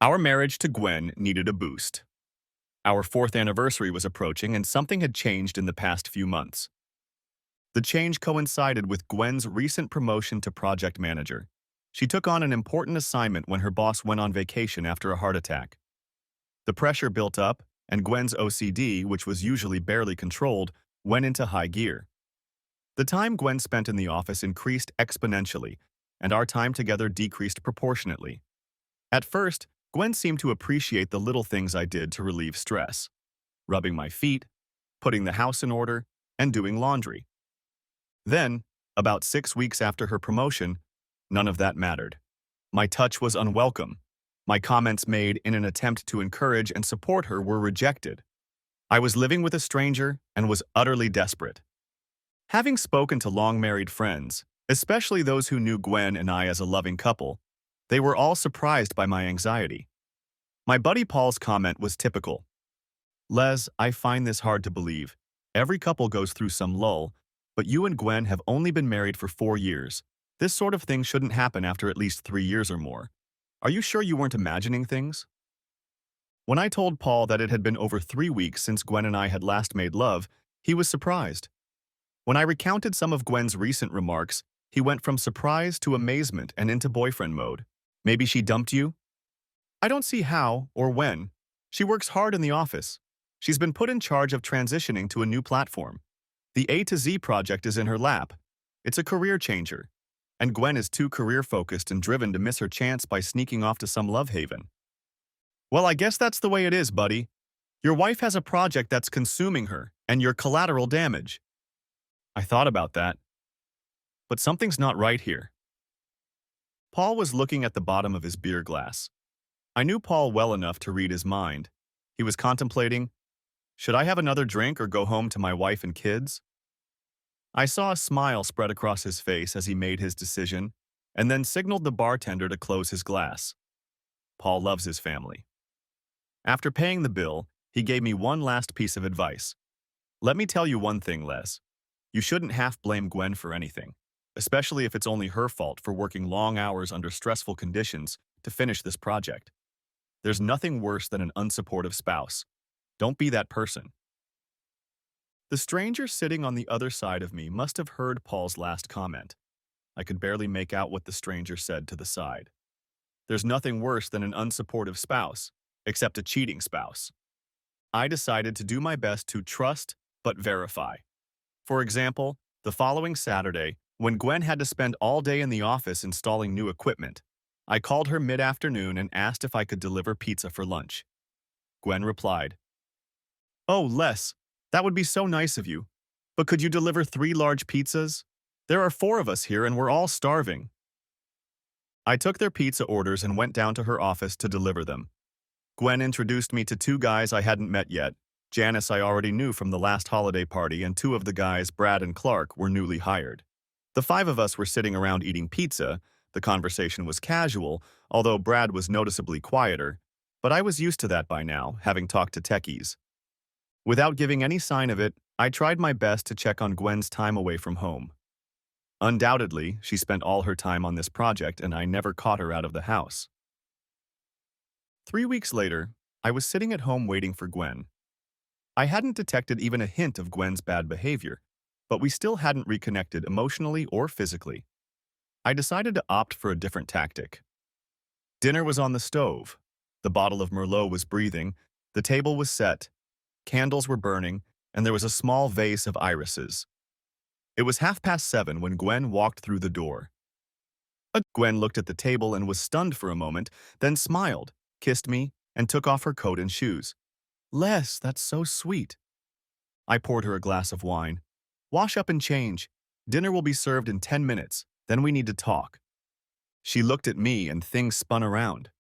Our marriage to Gwen needed a boost. Our fourth anniversary was approaching and something had changed in the past few months. The change coincided with Gwen's recent promotion to project manager. She took on an important assignment when her boss went on vacation after a heart attack. The pressure built up, and Gwen's OCD, which was usually barely controlled, went into high gear. The time Gwen spent in the office increased exponentially, and our time together decreased proportionately. At first, Gwen seemed to appreciate the little things I did to relieve stress: rubbing my feet, putting the house in order, and doing laundry. Then, about 6 weeks after her promotion, none of that mattered. My touch was unwelcome. My comments made in an attempt to encourage and support her were rejected. I was living with a stranger and was utterly desperate. Having spoken to long-married friends, especially those who knew Gwen and I as a loving couple, they were all surprised by my anxiety. My buddy Paul's comment was typical. "Les, I find this hard to believe. Every couple goes through some lull, but you and Gwen have only been married for 4 years. This sort of thing shouldn't happen after at least 3 years or more. Are you sure you weren't imagining things?" When I told Paul that it had been over 3 weeks since Gwen and I had last made love, he was surprised. When I recounted some of Gwen's recent remarks, he went from surprise to amazement and into boyfriend mode. "Maybe she dumped you?" "I don't see how or when. She works hard in the office. She's been put in charge of transitioning to a new platform. The A to Z project is in her lap. It's a career changer. And Gwen is too career-focused and driven to miss her chance by sneaking off to some love haven." "Well, I guess that's the way it is, buddy. Your wife has a project that's consuming her, and you're collateral damage." I thought about that. But something's not right here. Paul was looking at the bottom of his beer glass. I knew Paul well enough to read his mind. He was contemplating, should I have another drink or go home to my wife and kids? I saw a smile spread across his face as he made his decision, and then signaled the bartender to close his glass. Paul loves his family. After paying the bill, he gave me one last piece of advice. "Let me tell you one thing, Les. You shouldn't half-blame Gwen for anything, especially if it's only her fault for working long hours under stressful conditions to finish this project. There's nothing worse than an unsupportive spouse. Don't be that person." The stranger sitting on the other side of me must have heard Paul's last comment. I could barely make out what the stranger said to the side. There's nothing worse than an unsupportive spouse, except a cheating spouse. I decided to do my best to trust but verify. For example, the following Saturday, when Gwen had to spend all day in the office installing new equipment, I called her mid-afternoon and asked if I could deliver pizza for lunch. Gwen replied, "Oh, Les, that would be so nice of you. But could you deliver 3 large pizzas? There are 4 of us here and we're all starving." I took their pizza orders and went down to her office to deliver them. Gwen introduced me to 2 guys I hadn't met yet. Janice I already knew from the last holiday party, and 2 of the guys, Brad and Clark, were newly hired. The 5 of us were sitting around eating pizza. The conversation was casual, although Brad was noticeably quieter, but I was used to that by now, having talked to techies. Without giving any sign of it, I tried my best to check on Gwen's time away from home. Undoubtedly, she spent all her time on this project and I never caught her out of the house. 3 weeks later, I was sitting at home waiting for Gwen. I hadn't detected even a hint of Gwen's bad behavior, but we still hadn't reconnected emotionally or physically. I decided to opt for a different tactic. Dinner was on the stove. The bottle of Merlot was breathing, the table was set, candles were burning, and there was a small vase of irises. It was 7:30 when Gwen walked through the door. Gwen looked at the table and was stunned for a moment, then smiled, kissed me, and took off her coat and shoes. "Les, that's so sweet." I poured her a glass of wine. "Wash up and change. Dinner will be served in 10 minutes, then we need to talk." She looked at me and things spun around.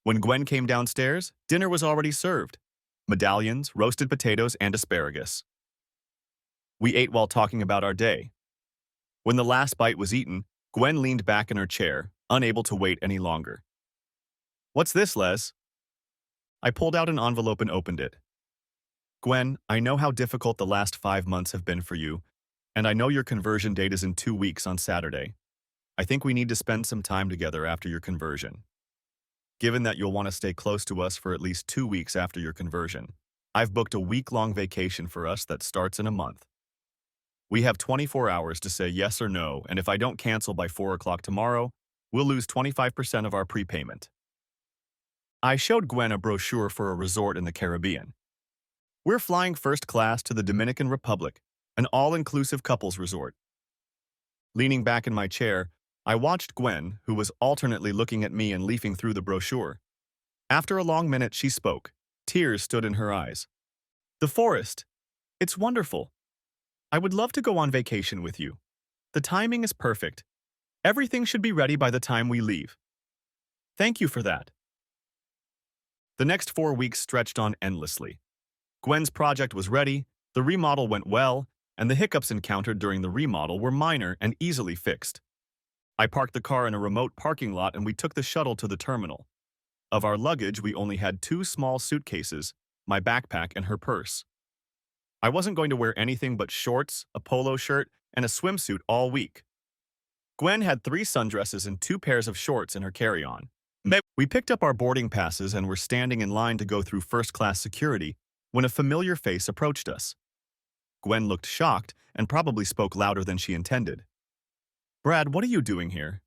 When Gwen came downstairs, dinner was already served. Medallions, roasted potatoes, and asparagus. We ate while talking about our day. When the last bite was eaten, Gwen leaned back in her chair, unable to wait any longer. "What's this, Les?" I pulled out an envelope and opened it. "Gwen, I know how difficult the last 5 months have been for you, and I know your conversion date is in 2 weeks on Saturday. I think we need to spend some time together after your conversion. Given that you'll want to stay close to us for at least 2 weeks after your conversion, I've booked a week-long vacation for us that starts in a month. We have 24 hours to say yes or no, and if I don't cancel by 4 o'clock tomorrow, we'll lose 25% of our prepayment. I showed Gwen a brochure for a resort in the Caribbean. We're flying first class to the Dominican Republic, an all-inclusive couples resort. Leaning back in my chair, I watched Gwen, who was alternately looking at me and leafing through the brochure. After a long minute, she spoke. Tears stood in her eyes. The forest. It's wonderful. I would love to go on vacation with you. The timing is perfect. Everything should be ready by the time we leave. Thank you for that. The next 4 weeks stretched on endlessly. Gwen's project was ready, the remodel went well, and the hiccups encountered during the remodel were minor and easily fixed. I parked the car in a remote parking lot and we took the shuttle to the terminal. Of our luggage, we only had 2 small suitcases, my backpack and her purse. I wasn't going to wear anything but shorts, a polo shirt, and a swimsuit all week. Gwen had 3 sundresses and 2 pairs of shorts in her carry-on. We picked up our boarding passes and were standing in line to go through first-class security when a familiar face approached us. Gwen looked shocked and probably spoke louder than she intended. Brad, what are you doing here?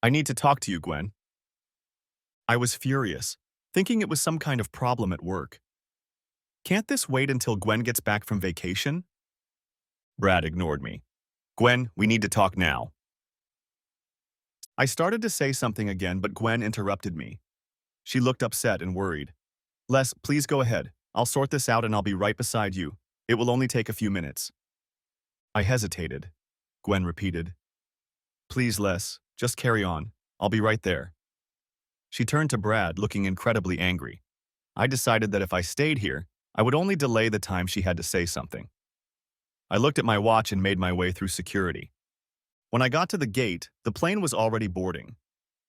I need to talk to you, Gwen. I was furious, thinking it was some kind of problem at work. Can't this wait until Gwen gets back from vacation? Brad ignored me. Gwen, we need to talk now. I started to say something again, but Gwen interrupted me. She looked upset and worried. Les, please go ahead. I'll sort this out and I'll be right beside you. It will only take a few minutes. I hesitated. Gwen repeated. Please, Les, just carry on. I'll be right there. She turned to Brad, looking incredibly angry. I decided that if I stayed here, I would only delay the time she had to say something. I looked at my watch and made my way through security. When I got to the gate, the plane was already boarding.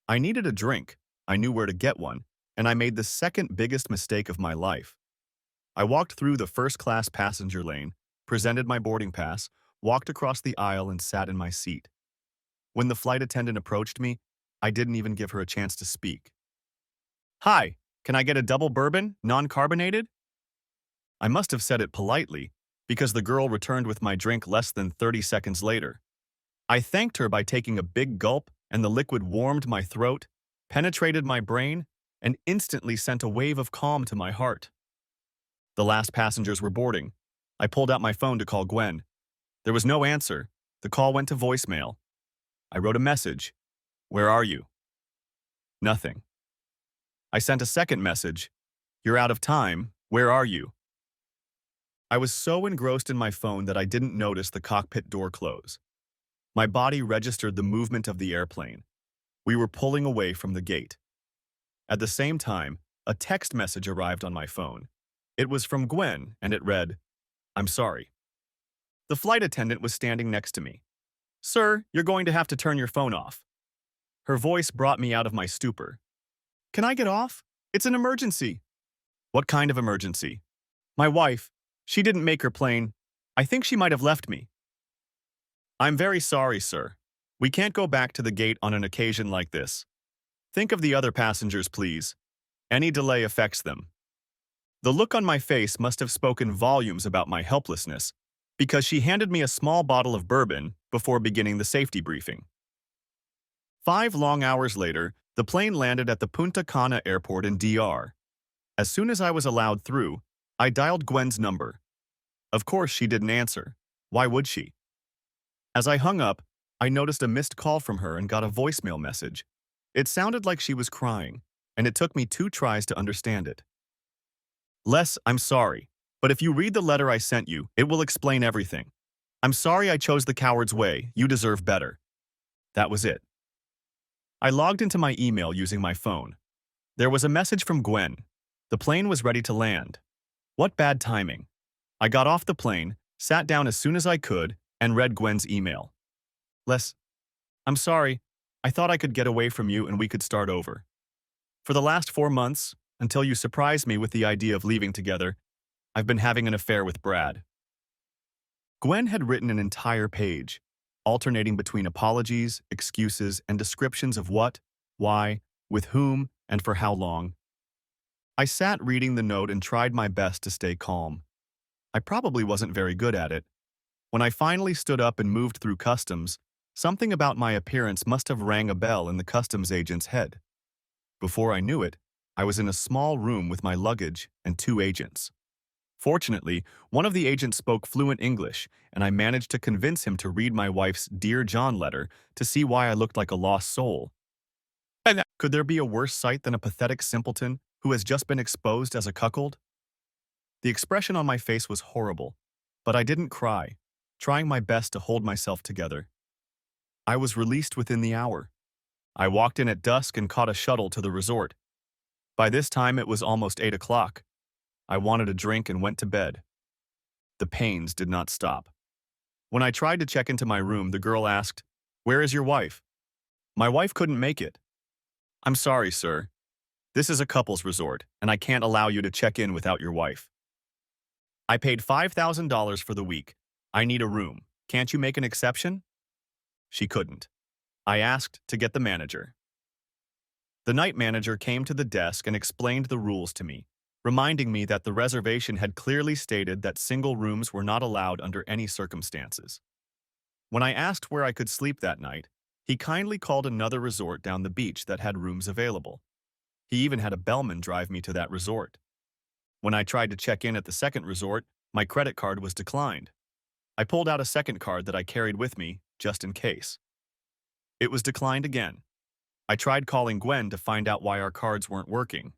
I needed a drink, I knew where to get one, and I made the second biggest mistake of my life. I walked through the first-class passenger lane, presented my boarding pass, walked across the aisle and sat in my seat. When the flight attendant approached me, I didn't even give her a chance to speak. Hi, can I get a double bourbon, non-carbonated? I must have said it politely, because the girl returned with my drink less than 30 seconds later. I thanked her by taking a big gulp, and the liquid warmed my throat, penetrated my brain, and instantly sent a wave of calm to my heart. The last passengers were boarding. I pulled out my phone to call Gwen. There was no answer. The call went to voicemail. I wrote a message. Where are you? Nothing. I sent a second message. You're out of time. Where are you? I was so engrossed in my phone that I didn't notice the cockpit door close. My body registered the movement of the airplane. We were pulling away from the gate. At the same time, a text message arrived on my phone. It was from Gwen, and it read, I'm sorry. The flight attendant was standing next to me. Sir, you're going to have to turn your phone off. Her voice brought me out of my stupor. Can I get off? It's an emergency. What kind of emergency? My wife. She didn't make her plane. I think she might have left me. I'm very sorry, sir. We can't go back to the gate on an occasion like this. Think of the other passengers, please. Any delay affects them. The look on my face must have spoken volumes about my helplessness, because she handed me a small bottle of bourbon before beginning the safety briefing. 5 long hours later, the plane landed at the Punta Cana airport in DR. As soon as I was allowed through, I dialed Gwen's number. Of course, she didn't answer. Why would she? As I hung up, I noticed a missed call from her and got a voicemail message. It sounded like she was crying, and it took me 2 tries to understand it. Les, I'm sorry, but if you read the letter I sent you, it will explain everything. I'm sorry I chose the coward's way. You deserve better. That was it. I logged into my email using my phone. There was a message from Gwen. The plane was ready to land. What bad timing. I got off the plane, sat down as soon as I could, and read Gwen's email. Les, I'm sorry. I thought I could get away from you and we could start over. For the last 4 months, until you surprised me with the idea of leaving together, I've been having an affair with Brad. Gwen had written an entire page, alternating between apologies, excuses, and descriptions of what, why, with whom, And for how long? I sat reading the note and tried my best to stay calm. I probably wasn't very good at it. When I finally stood up and moved through customs, something about my appearance must have rang a bell in the customs agent's head. Before I knew it, I was in a small room with my luggage and two agents. Fortunately, one of the agents spoke fluent English, and I managed to convince him to read my wife's Dear John letter to see why I looked like a lost soul. Could there be a worse sight than a pathetic simpleton who has just been exposed as a cuckold? The expression on my face was horrible, but I didn't cry, trying my best to hold myself together. I was released within the hour. I walked in at dusk and caught a shuttle to the resort. By this time, it was almost 8 o'clock. I wanted a drink and went to bed. The pains did not stop. When I tried to check into my room, the girl asked, "Where is your wife?" "My wife couldn't make it." "I'm sorry, sir. This is a couples resort, and I can't allow you to check in without your wife. I paid $5,000 for the week. I need a room. Can't you make an exception?" She couldn't. I asked to get the manager. The night manager came to the desk and explained the rules to me, reminding me that the reservation had clearly stated that single rooms were not allowed under any circumstances. When I asked where I could sleep that night, he kindly called another resort down the beach that had rooms available. He even had a bellman drive me to that resort. When I tried to check in at the second resort, my credit card was declined. I pulled out a second card that I carried with me, just in case. It was declined again. I tried calling Gwen to find out why our cards weren't working.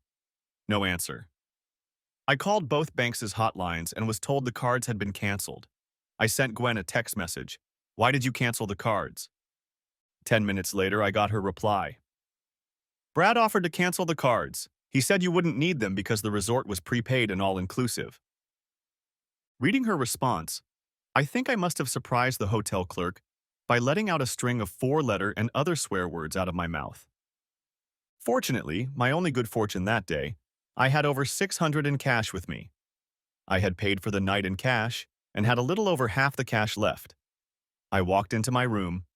No answer. I called both banks' hotlines and was told the cards had been canceled. I sent Gwen a text message. "Why did you cancel the cards?" 10 minutes later, I got her reply. "Brad offered to cancel the cards. He said you wouldn't need them because the resort was prepaid and all-inclusive." Reading her response, I think I must have surprised the hotel clerk by letting out a string of four-letter and other swear words out of my mouth. Fortunately, my only good fortune that day, I had over $600 in cash with me. I had paid for the night in cash and had a little over half the cash left. I walked into my room,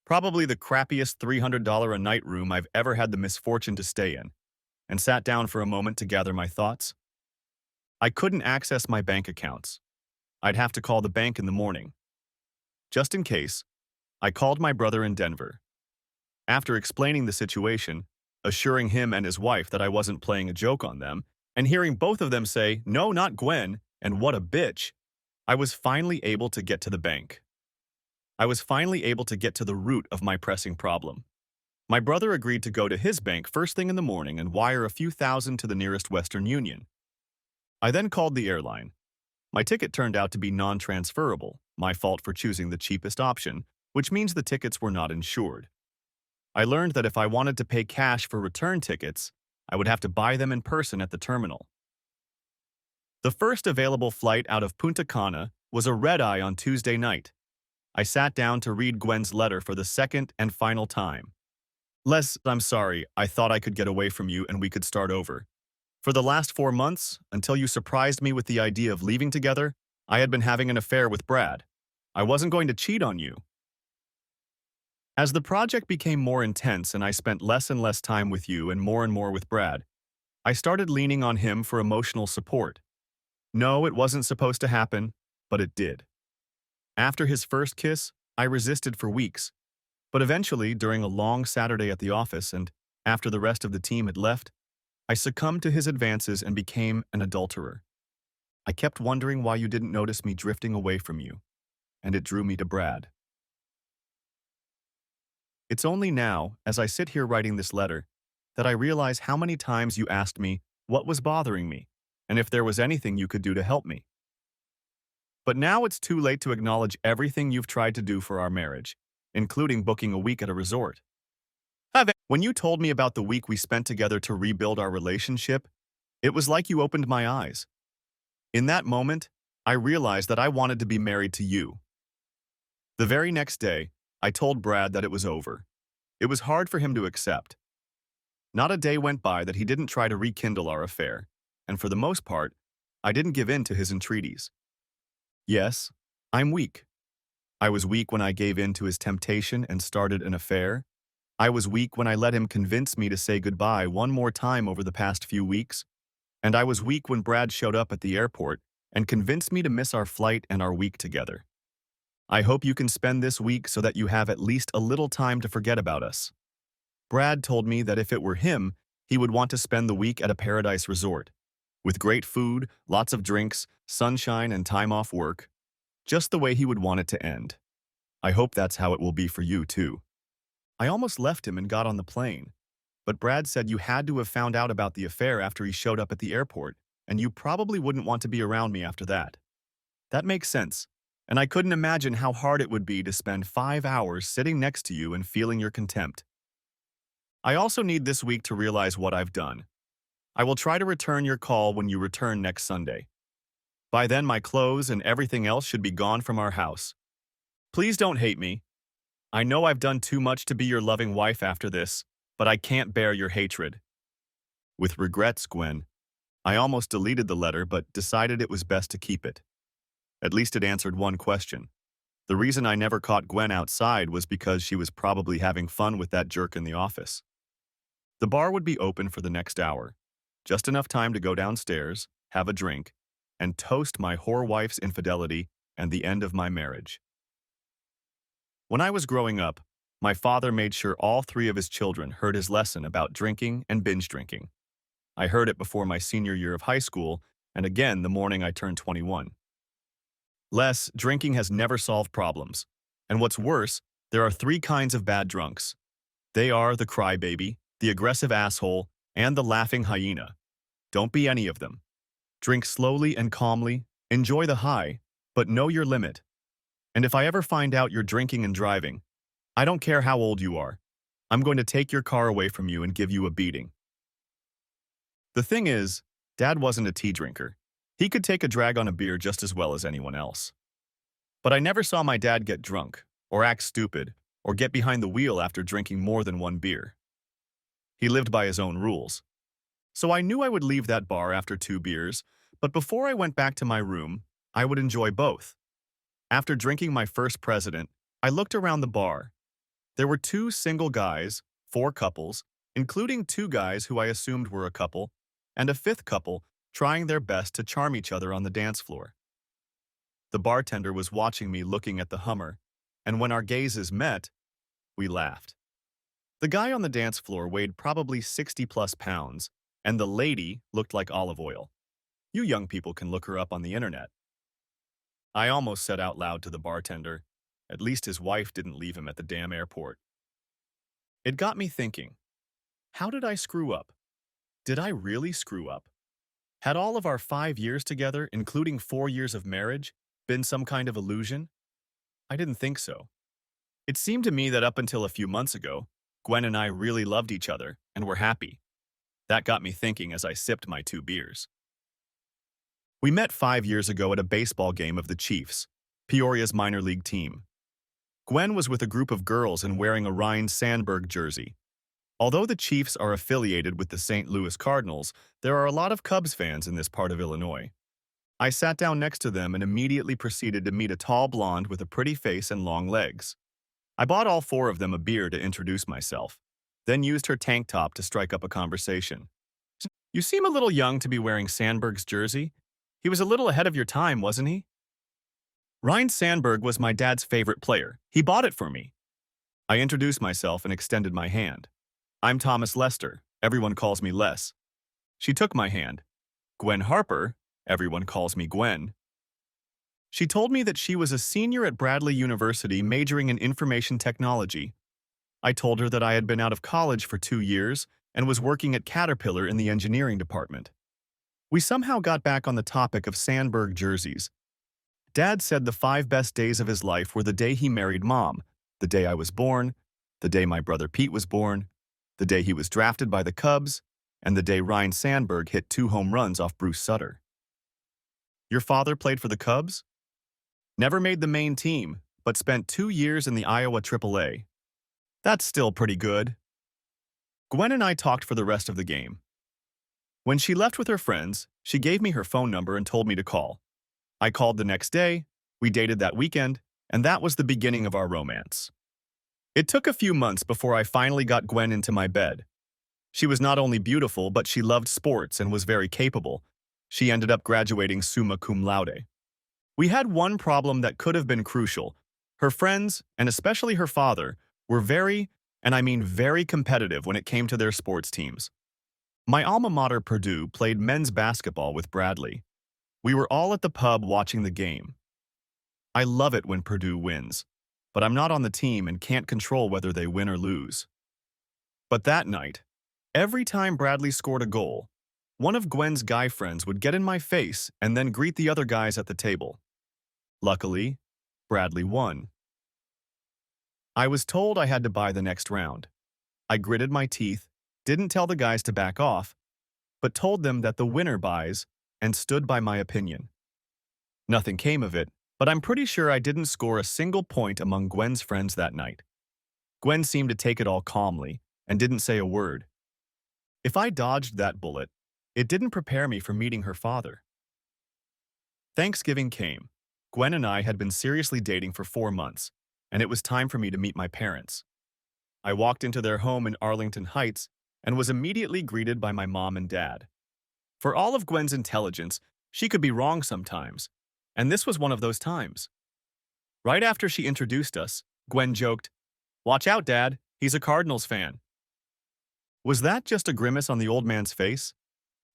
probably the crappiest $300 a night room I've ever had the misfortune to stay in, and sat down for a moment to gather my thoughts. I couldn't access my bank accounts. I'd have to call the bank in the morning. Just in case, I called my brother in Denver. After explaining the situation, assuring him and his wife that I wasn't playing a joke on them, and hearing both of them say, "No, not Gwen," and "what a bitch," I was finally able to get to the bank. I was finally able to get to the root of my pressing problem. My brother agreed to go to his bank first thing in the morning and wire a few thousand to the nearest Western Union. I then called the airline. My ticket turned out to be non-transferable, my fault for choosing the cheapest option, which means the tickets were not insured. I learned that if I wanted to pay cash for return tickets, I would have to buy them in person at the terminal. The first available flight out of Punta Cana was a red-eye on Tuesday night. I sat down to read Gwen's letter for the second and final time. "Les, I'm sorry, I thought I could get away from you and we could start over. For the last 4 months, until you surprised me with the idea of leaving together, I had been having an affair with Brad. I wasn't going to cheat on you. As the project became more intense and I spent less and less time with you and more with Brad, I started leaning on him for emotional support. No, it wasn't supposed to happen, but it did. After his first kiss, I resisted for weeks, but eventually, during a long Saturday at the office and after the rest of the team had left, I succumbed to his advances and became an adulterer. I kept wondering why you didn't notice me drifting away from you, and it drew me to Brad. It's only now, as I sit here writing this letter, that I realize how many times you asked me what was bothering me and if there was anything you could do to help me. But now it's too late to acknowledge everything you've tried to do for our marriage, including booking a week at a resort. When you told me about the week we spent together to rebuild our relationship, it was like you opened my eyes. In that moment, I realized that I wanted to be married to you. The very next day, I told Brad that it was over. It was hard for him to accept. Not a day went by that he didn't try to rekindle our affair, and for the most part, I didn't give in to his entreaties. Yes, I'm weak. I was weak when I gave in to his temptation and started an affair, I was weak when I let him convince me to say goodbye one more time over the past few weeks, and I was weak when Brad showed up at the airport and convinced me to miss our flight and our week together. I hope you can spend this week so that you have at least a little time to forget about us. Brad told me that if it were him, he would want to spend the week at a paradise resort, with great food, lots of drinks, sunshine, and time off work, just the way he would want it to end. I hope that's how it will be for you, too. I almost left him and got on the plane, but Brad said you had to have found out about the affair after he showed up at the airport, and you probably wouldn't want to be around me after that. That makes sense, and I couldn't imagine how hard it would be to spend 5 hours sitting next to you and feeling your contempt. I also need this week to realize what I've done. I will try to return your call when you return next Sunday. By then, my clothes and everything else should be gone from our house. Please don't hate me. I know I've done too much to be your loving wife after this, but I can't bear your hatred. With regrets, Gwen. I almost deleted the letter but decided it was best to keep it. At least it answered one question. The reason I never caught Gwen outside was because she was probably having fun with that jerk in the office. The bar would be open for the next hour, just enough time to go downstairs, have a drink, and toast my whore wife's infidelity and the end of my marriage. When I was growing up, my father made sure all 3 of his children heard his lesson about drinking and binge drinking. I heard it before my senior year of high school and again the morning I turned 21. Drinking has never solved problems. And what's worse, there are 3 kinds of bad drunks. They are the crybaby, the aggressive asshole, and the laughing hyena. Don't be any of them. Drink slowly and calmly, enjoy the high, but know your limit. And if I ever find out you're drinking and driving, I don't care how old you are. I'm going to take your car away from you and give you a beating. The thing is, Dad wasn't a tea drinker. He could take a drag on a beer just as well as anyone else. But I never saw my dad get drunk, or act stupid, or get behind the wheel after drinking more than 1 beer. He lived by his own rules. So I knew I would leave that bar after 2 beers, but before I went back to my room, I would enjoy both. After drinking my first president, I looked around the bar. There were 2 single guys, 4 couples, including 2 guys who I assumed were a couple, and a 5th couple trying their best to charm each other on the dance floor. The bartender was watching me looking at the Hummer, and when our gazes met, we laughed. The guy on the dance floor weighed probably 60+ pounds, and the lady looked like olive oil. You young people can look her up on the internet. I almost said out loud to the bartender, at least his wife didn't leave him at the damn airport. It got me thinking, how did I screw up? Did I really screw up? Had all of our 5 years together, including 4 years of marriage, been some kind of illusion? I didn't think so. It seemed to me that up until a few months ago, Gwen and I really loved each other and were happy. That got me thinking as I sipped my 2 beers. We met 5 years ago at a baseball game of the Chiefs, Peoria's minor league team. Gwen was with a group of girls and wearing a Ryne Sandberg jersey. Although the Chiefs are affiliated with the St. Louis Cardinals, there are a lot of Cubs fans in this part of Illinois. I sat down next to them and immediately proceeded to meet a tall blonde with a pretty face and long legs. I bought all 4 of them a beer to introduce myself, then used her tank top to strike up a conversation. You seem a little young to be wearing Sandberg's jersey. He was a little ahead of your time, wasn't he? Ryne Sandberg was my dad's favorite player. He bought it for me. I introduced myself and extended my hand. I'm Thomas Lester. Everyone calls me Les. She took my hand. Gwen Harper. Everyone calls me Gwen. She told me that she was a senior at Bradley University majoring in information technology. I told her that I had been out of college for 2 years and was working at Caterpillar in the engineering department. We somehow got back on the topic of Sandberg jerseys. Dad said the 5 best days of his life were the day he married Mom, the day I was born, the day my brother Pete was born, the day he was drafted by the Cubs, and the day Ryne Sandberg hit 2 home runs off Bruce Sutter. Your father played for the Cubs? Never made the main team, but spent 2 years in the Iowa AAA. That's still pretty good. Gwen and I talked for the rest of the game. When she left with her friends, she gave me her phone number and told me to call. I called the next day, we dated that weekend, and that was the beginning of our romance. It took a few months before I finally got Gwen into my bed. She was not only beautiful, but she loved sports and was very capable. She ended up graduating summa cum laude. We had one problem that could have been crucial. Her friends, and especially her father, were very, and I mean very competitive when it came to their sports teams. My alma mater, Purdue, played men's basketball with Bradley. We were all at the pub watching the game. I love it when Purdue wins, but I'm not on the team and can't control whether they win or lose. But that night, every time Bradley scored a goal, one of Gwen's guy friends would get in my face and then greet the other guys at the table. Luckily, Bradley won. I was told I had to buy the next round. I gritted my teeth, didn't tell the guys to back off, but told them that the winner buys and stood by my opinion. Nothing came of it, but I'm pretty sure I didn't score a single point among Gwen's friends that night. Gwen seemed to take it all calmly and didn't say a word. If I dodged that bullet, it didn't prepare me for meeting her father. Thanksgiving came. Gwen and I had been seriously dating for 4 months, and it was time for me to meet my parents. I walked into their home in Arlington Heights and was immediately greeted by my mom and dad. For all of Gwen's intelligence, she could be wrong sometimes, and this was one of those times. Right after she introduced us, Gwen joked, "Watch out, Dad, he's a Cardinals fan." Was that just a grimace on the old man's face?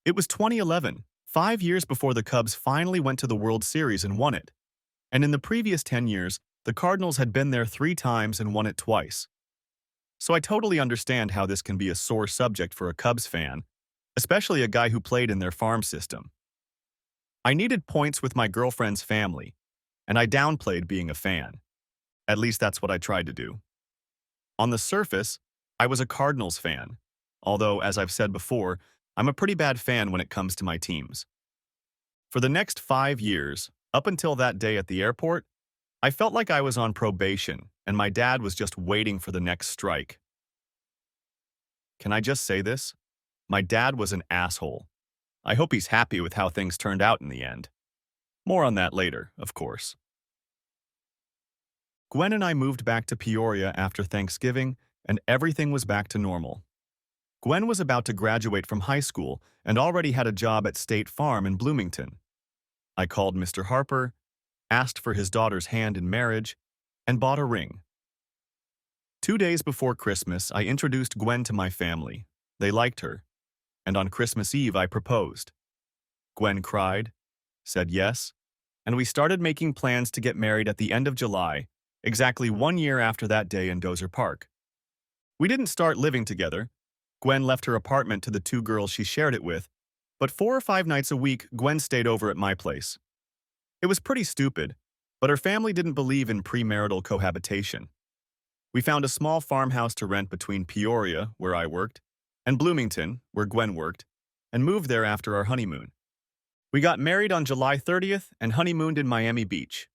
It was 2011, 5 years before the Cubs finally went to the World Series and won it. And in the previous 10 years, the Cardinals had been there 3 times and won it twice. So I totally understand how this can be a sore subject for a Cubs fan, especially a guy who played in their farm system. I needed points with my girlfriend's family, and I downplayed being a fan. At least that's what I tried to do. On the surface, I was a Cardinals fan, although, as I've said before, I'm a pretty bad fan when it comes to my teams. For the next 5 years, up until that day at the airport, I felt like I was on probation and my dad was just waiting for the next strike. Can I just say this? My dad was an asshole. I hope he's happy with how things turned out in the end. More on that later, of course. Gwen and I moved back to Peoria after Thanksgiving, and everything was back to normal. Gwen was about to graduate from high school and already had a job at State Farm in Bloomington. I called Mr. Harper, asked for his daughter's hand in marriage, and bought a ring. 2 days before Christmas, I introduced Gwen to my family. They liked her, and on Christmas Eve I proposed. Gwen cried, said yes, and we started making plans to get married at the end of July, exactly 1 year after that day in Dozer Park. We didn't start living together. Gwen left her apartment to the 2 girls she shared it with, but 4 or 5 nights a week, Gwen stayed over at my place. It was pretty stupid, but her family didn't believe in premarital cohabitation. We found a small farmhouse to rent between Peoria, where I worked, and Bloomington, where Gwen worked, and moved there after our honeymoon. We got married on July 30th and honeymooned in Miami Beach.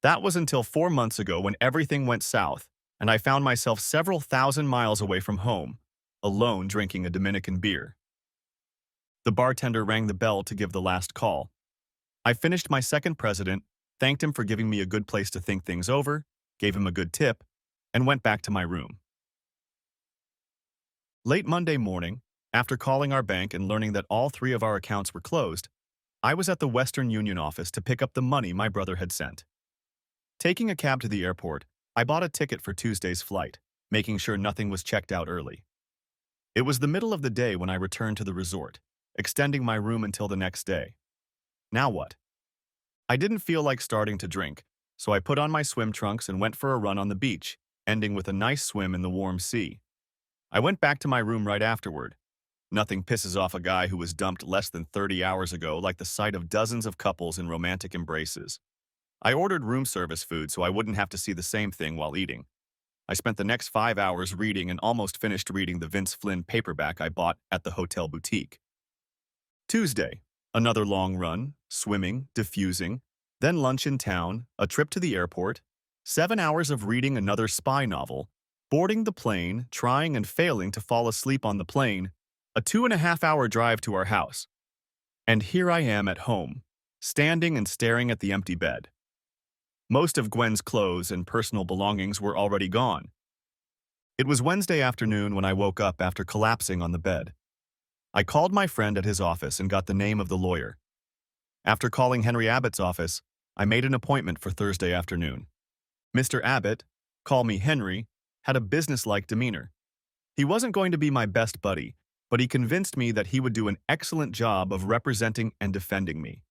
That was until 4 months ago when everything went south, and I found myself several thousand miles away from home, alone drinking a Dominican beer. The bartender rang the bell to give the last call. I finished my second president, thanked him for giving me a good place to think things over, gave him a good tip, and went back to my room. Late Monday morning, after calling our bank and learning that all 3 of our accounts were closed, I was at the Western Union office to pick up the money my brother had sent. Taking a cab to the airport, I bought a ticket for Tuesday's flight, making sure nothing was checked out early. It was the middle of the day when I returned to the resort, extending my room until the next day. Now what? I didn't feel like starting to drink, so I put on my swim trunks and went for a run on the beach, ending with a nice swim in the warm sea. I went back to my room right afterward. Nothing pisses off a guy who was dumped less than 30 hours ago like the sight of dozens of couples in romantic embraces. I ordered room service food so I wouldn't have to see the same thing while eating. I spent the next 5 hours reading and almost finished reading the Vince Flynn paperback I bought at the hotel boutique. Tuesday, another long run, swimming, diffusing, then lunch in town, a trip to the airport, 7 hours of reading another spy novel, boarding the plane, trying and failing to fall asleep on the plane, a 2.5-hour drive to our house. And here I am at home, standing and staring at the empty bed. Most of Gwen's clothes and personal belongings were already gone. It was Wednesday afternoon when I woke up after collapsing on the bed. I called my friend at his office and got the name of the lawyer. After calling Henry Abbott's office, I made an appointment for Thursday afternoon. Mr. Abbott, call me Henry, had a businesslike demeanor. He wasn't going to be my best buddy, but he convinced me that he would do an excellent job of representing and defending me.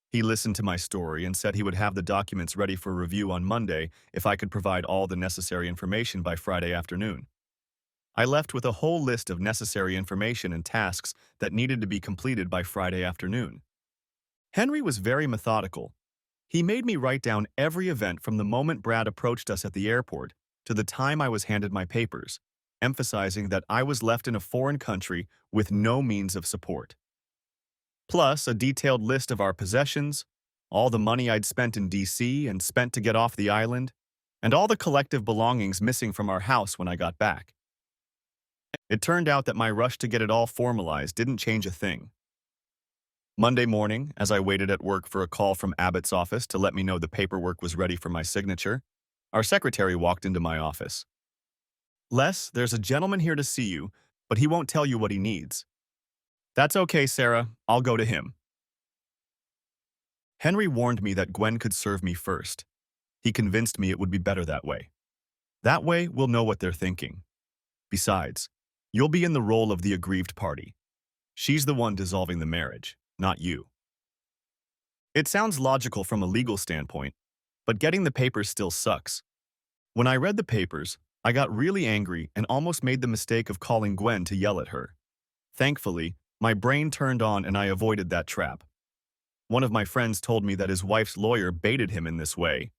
He listened to my story and said he would have the documents ready for review on Monday if I could provide all the necessary information by Friday afternoon. I left with a whole list of necessary information and tasks that needed to be completed by Friday afternoon. Henry was very methodical. He made me write down every event from the moment Brad approached us at the airport to the time I was handed my papers, emphasizing that I was left in a foreign country with no means of support. Plus, a detailed list of our possessions, all the money I'd spent in DC and spent to get off the island, and all the collective belongings missing from our house when I got back. It turned out that my rush to get it all formalized didn't change a thing. Monday morning, as I waited at work for a call from Abbott's office to let me know the paperwork was ready for my signature, our secretary walked into my office. Les, there's a gentleman here to see you, but he won't tell you what he needs. That's okay, Sarah. I'll go to him. Henry warned me that Gwen could serve me first. He convinced me it would be better that way. That way, we'll know what they're thinking. Besides, you'll be in the role of the aggrieved party. She's the one dissolving the marriage, not you. It sounds logical from a legal standpoint, but getting the papers still sucks. When I read the papers, I got really angry and almost made the mistake of calling Gwen to yell at her. Thankfully, my brain turned on and I avoided that trap. One of my friends told me that his wife's lawyer baited him in this way.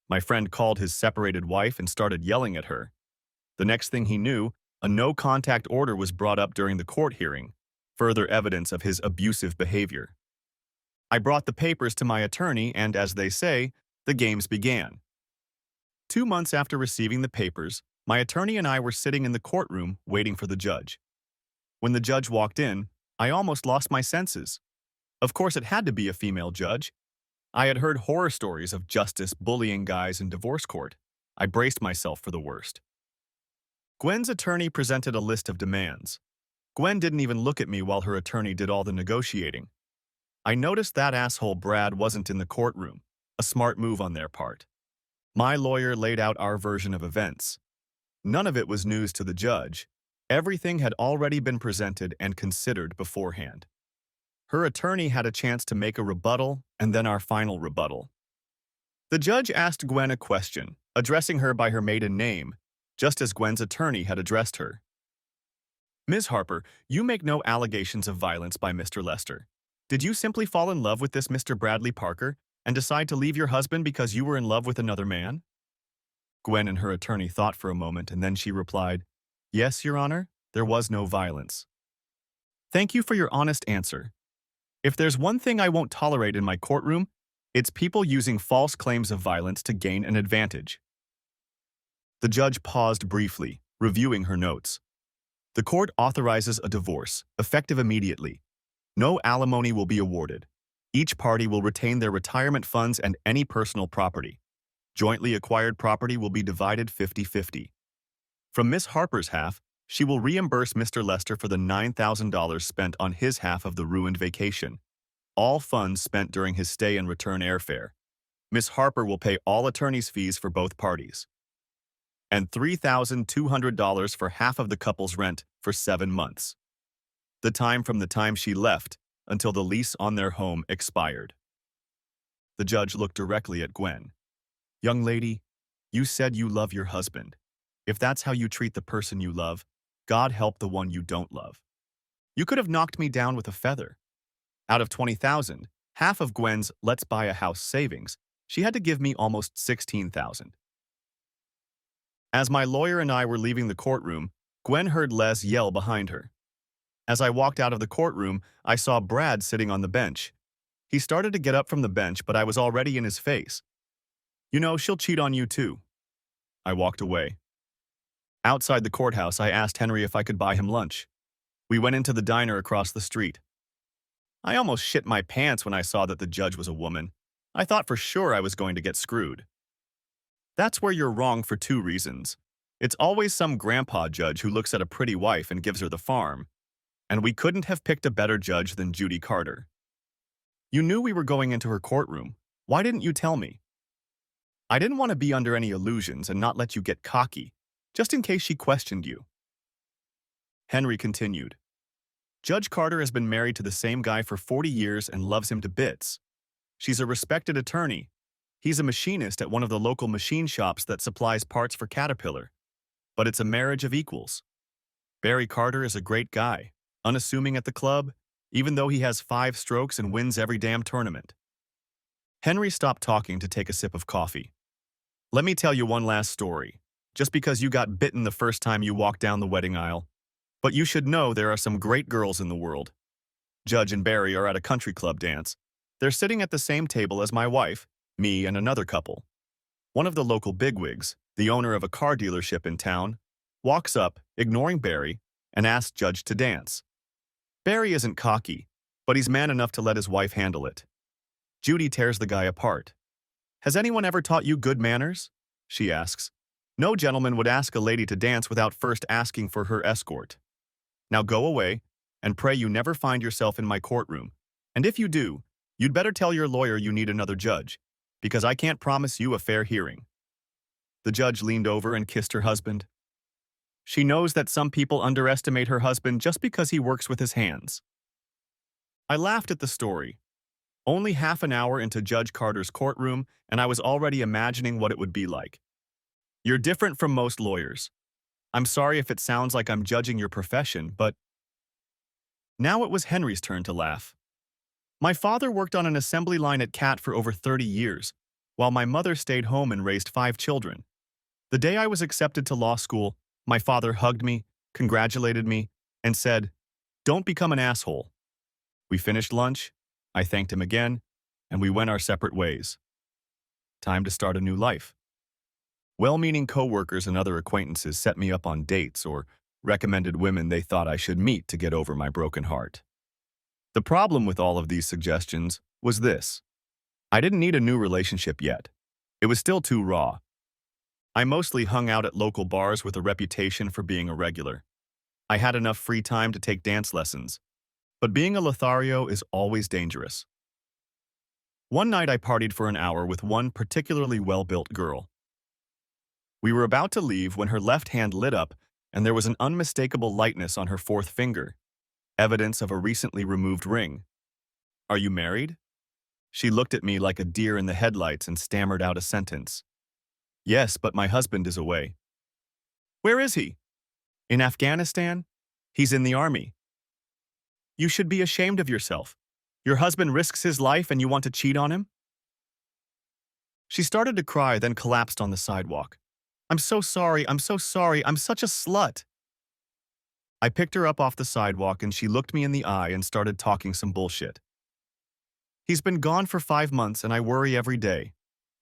My friend called his separated wife and started yelling at her. The next thing he knew, a no-contact order was brought up during the court hearing, further evidence of his abusive behavior. I brought the papers to my attorney and, as they say, the games began. 2 months after receiving the papers, my attorney and I were sitting in the courtroom waiting for the judge. When the judge walked in, I almost lost my senses. Of course, it had to be a female judge. I had heard horror stories of justice bullying guys in divorce court. I braced myself for the worst. Gwen's attorney presented a list of demands. Gwen didn't even look at me while her attorney did all the negotiating. I noticed that asshole Brad wasn't in the courtroom, a smart move on their part. My lawyer laid out our version of events. None of it was news to the judge. Everything had already been presented and considered beforehand. Her attorney had a chance to make a rebuttal and then our final rebuttal. The judge asked Gwen a question, addressing her by her maiden name, just as Gwen's attorney had addressed her. Ms. Harper, you make no allegations of violence by Mr. Lester. Did you simply fall in love with this Mr. Bradley Parker and decide to leave your husband because you were in love with another man? Gwen and her attorney thought for a moment and then she replied, Yes, Your Honor, there was no violence. Thank you for your honest answer. If there's one thing I won't tolerate in my courtroom, it's people using false claims of violence to gain an advantage. The judge paused briefly, reviewing her notes. The court authorizes a divorce, effective immediately. No alimony will be awarded. Each party will retain their retirement funds and any personal property. Jointly acquired property will be divided 50-50. From Miss Harper's half, she will reimburse Mr. Lester for the $9,000 spent on his half of the ruined vacation. All funds spent during his stay and return airfare. Miss Harper will pay all attorney's fees for both parties. And $3,200 for half of the couple's rent for 7 months. The time from the time she left until the lease on their home expired. The judge looked directly at Gwen. Young lady, you said you love your husband. If that's how you treat the person you love, God help the one you don't love. You could have knocked me down with a feather. Out of $20,000, half of Gwen's let's buy a house savings, she had to give me almost $16,000. As my lawyer and I were leaving the courtroom, Gwen heard Les yell behind her. As I walked out of the courtroom, I saw Brad sitting on the bench. He started to get up from the bench, but I was already in his face. You know, she'll cheat on you too. I walked away. Outside the courthouse, I asked Henry if I could buy him lunch. We went into the diner across the street. I almost shit my pants when I saw that the judge was a woman. I thought for sure I was going to get screwed. That's where you're wrong for 2 reasons. It's always some grandpa judge who looks at a pretty wife and gives her the farm, and we couldn't have picked a better judge than Judy Carter. You knew we were going into her courtroom. Why didn't you tell me? I didn't want to be under any illusions and not let you get cocky, just in case she questioned you. Henry continued. Judge Carter has been married to the same guy for 40 years and loves him to bits. She's a respected attorney. He's a machinist at one of the local machine shops that supplies parts for Caterpillar. But it's a marriage of equals. Barry Carter is a great guy, unassuming at the club, even though he has 5 strokes and wins every damn tournament. Henry stopped talking to take a sip of coffee. Let me tell you one last story, just because you got bitten the first time you walked down the wedding aisle. But you should know there are some great girls in the world. Judge and Barry are at a country club dance. They're sitting at the same table as my wife, me, and another couple. One of the local bigwigs, the owner of a car dealership in town, walks up, ignoring Barry, and asks Judge to dance. Barry isn't cocky, but he's man enough to let his wife handle it. Judy tears the guy apart. Has anyone ever taught you good manners? She asks. No gentleman would ask a lady to dance without first asking for her escort. Now go away, and pray you never find yourself in my courtroom. And if you do, you'd better tell your lawyer you need another judge, because I can't promise you a fair hearing. The judge leaned over and kissed her husband. She knows that some people underestimate her husband just because he works with his hands. I laughed at the story. Only half an hour into Judge Carter's courtroom, and I was already imagining what it would be like. You're different from most lawyers. I'm sorry if it sounds like I'm judging your profession, but... Now it was Henry's turn to laugh. My father worked on an assembly line at CAT for over 30 years, while my mother stayed home and raised 5 children. The day I was accepted to law school, my father hugged me, congratulated me, and said, "Don't become an asshole." We finished lunch, I thanked him again, and we went our separate ways. Time to start a new life. Well-meaning coworkers and other acquaintances set me up on dates or recommended women they thought I should meet to get over my broken heart. The problem with all of these suggestions was this. I didn't need a new relationship yet. It was still too raw. I mostly hung out at local bars with a reputation for being a regular. I had enough free time to take dance lessons, but being a Lothario is always dangerous. One night I partied for an hour with one particularly well-built girl. We were about to leave when her left hand lit up and there was an unmistakable lightness on her 4th finger, evidence of a recently removed ring. Are you married? She looked at me like a deer in the headlights and stammered out a sentence. Yes, but my husband is away. Where is he? In Afghanistan? He's in the army. You should be ashamed of yourself. Your husband risks his life and you want to cheat on him? She started to cry, then collapsed on the sidewalk. I'm so sorry, I'm so sorry, I'm such a slut. I picked her up off the sidewalk and she looked me in the eye and started talking some bullshit. He's been gone for 5 months and I worry every day.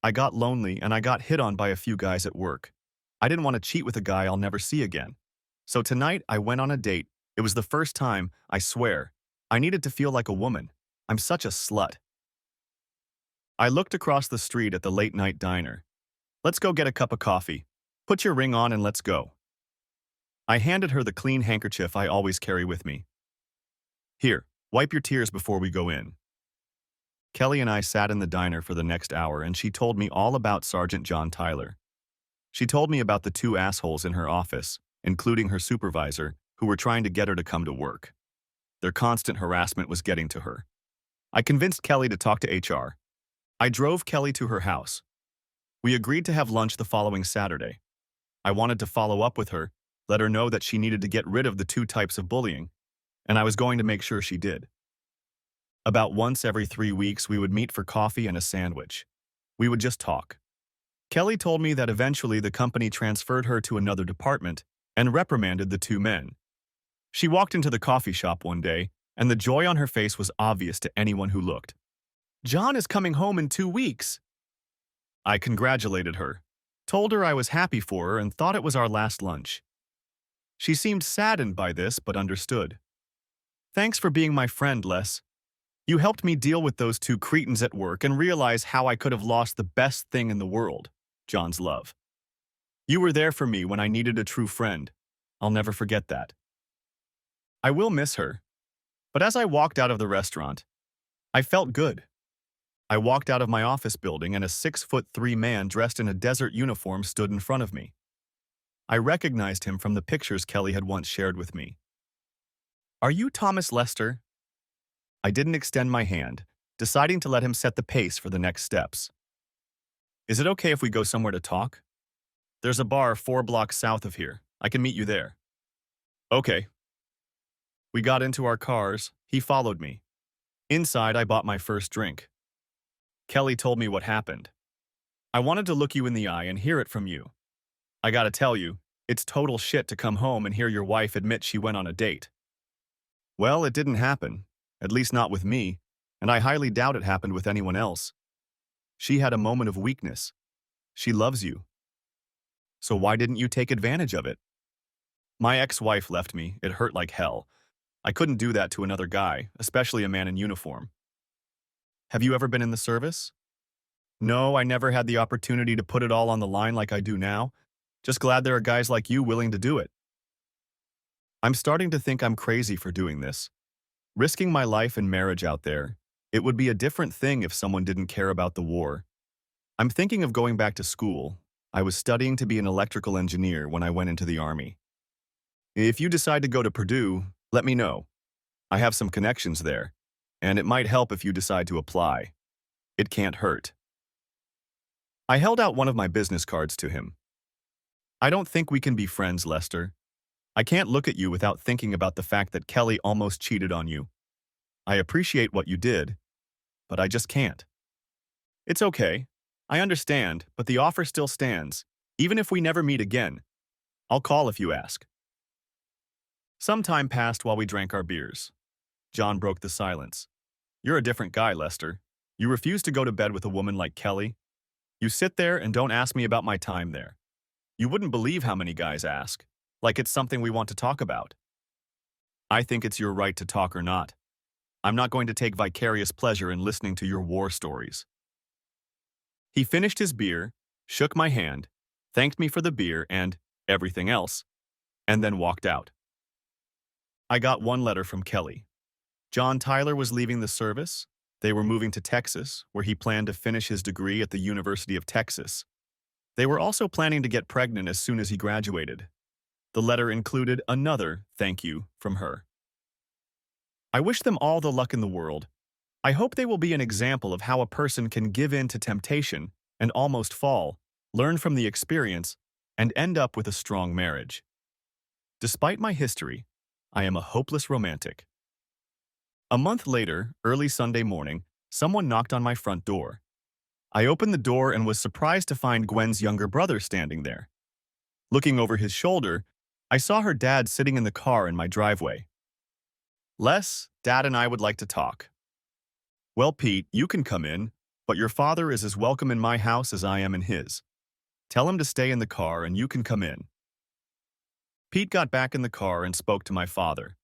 I got lonely and I got hit on by a few guys at work. I didn't want to cheat with a guy I'll never see again. So tonight I went on a date. It was the first time, I swear. I needed to feel like a woman. I'm such a slut. I looked across the street at the late-night diner. Let's go get a cup of coffee. Put your ring on and let's go. I handed her the clean handkerchief I always carry with me. Here, wipe your tears before we go in. Kelly and I sat in the diner for the next hour and she told me all about Sergeant John Tyler. She told me about the 2 assholes in her office, including her supervisor, who were trying to get her to come to work. Their constant harassment was getting to her. I convinced Kelly to talk to HR. I drove Kelly to her house. We agreed to have lunch the following Saturday. I wanted to follow up with her, let her know that she needed to get rid of the 2 types of bullying, and I was going to make sure she did. About once every 3 weeks, we would meet for coffee and a sandwich. We would just talk. Kelly told me that eventually the company transferred her to another department and reprimanded the 2 men. She walked into the coffee shop one day, and the joy on her face was obvious to anyone who looked. John is coming home in 2 weeks. I congratulated her, told her I was happy for her and thought it was our last lunch. She seemed saddened by this, but understood. Thanks for being my friend, Les. You helped me deal with those 2 cretins at work and realize how I could have lost the best thing in the world, John's love. You were there for me when I needed a true friend. I'll never forget that. I will miss her. But as I walked out of the restaurant, I felt good. I walked out of my office building and a 6'3" man dressed in a desert uniform stood in front of me. I recognized him from the pictures Kelly had once shared with me. Are you Thomas Lester? I didn't extend my hand, deciding to let him set the pace for the next steps. Is it okay if we go somewhere to talk? There's a bar 4 blocks south of here. I can meet you there. Okay. We got into our cars. He followed me. Inside, I bought my first drink. Kelly told me what happened. I wanted to look you in the eye and hear it from you. I gotta tell you, it's total shit to come home and hear your wife admit she went on a date. Well, it didn't happen, at least not with me, and I highly doubt it happened with anyone else. She had a moment of weakness. She loves you. So why didn't you take advantage of it? My ex-wife left me. It hurt like hell. I couldn't do that to another guy, especially a man in uniform. Have you ever been in the service? No, I never had the opportunity to put it all on the line like I do now. Just glad there are guys like you willing to do it. I'm starting to think I'm crazy for doing this. Risking my life and marriage out there, it would be a different thing if someone didn't care about the war. I'm thinking of going back to school. I was studying to be an electrical engineer when I went into the Army. If you decide to go to Purdue, let me know. I have some connections there, and it might help if you decide to apply. It can't hurt. I held out one of my business cards to him. I don't think we can be friends, Lester. I can't look at you without thinking about the fact that Kelly almost cheated on you. I appreciate what you did, but I just can't. It's okay. I understand, but the offer still stands, even if we never meet again. I'll call if you ask. Some time passed while we drank our beers. John broke the silence. You're a different guy, Lester. You refuse to go to bed with a woman like Kelly. You sit there and don't ask me about my time there. You wouldn't believe how many guys ask, like it's something we want to talk about. I think it's your right to talk or not. I'm not going to take vicarious pleasure in listening to your war stories. He finished his beer, shook my hand, thanked me for the beer and everything else, and then walked out. I got one letter from Kelly. John Tyler was leaving the service. They were moving to Texas, where he planned to finish his degree at the University of Texas. They were also planning to get pregnant as soon as he graduated. The letter included another thank you from her. I wish them all the luck in the world. I hope they will be an example of how a person can give in to temptation and almost fall, learn from the experience, and end up with a strong marriage. Despite my history, I am a hopeless romantic. A month later, early Sunday morning, someone knocked on my front door. I opened the door and was surprised to find Gwen's younger brother standing there. Looking over his shoulder, I saw her dad sitting in the car in my driveway. Les, Dad and I would like to talk. Well, Pete, you can come in, but your father is as welcome in my house as I am in his. Tell him to stay in the car and you can come in. Pete got back in the car and spoke to my father.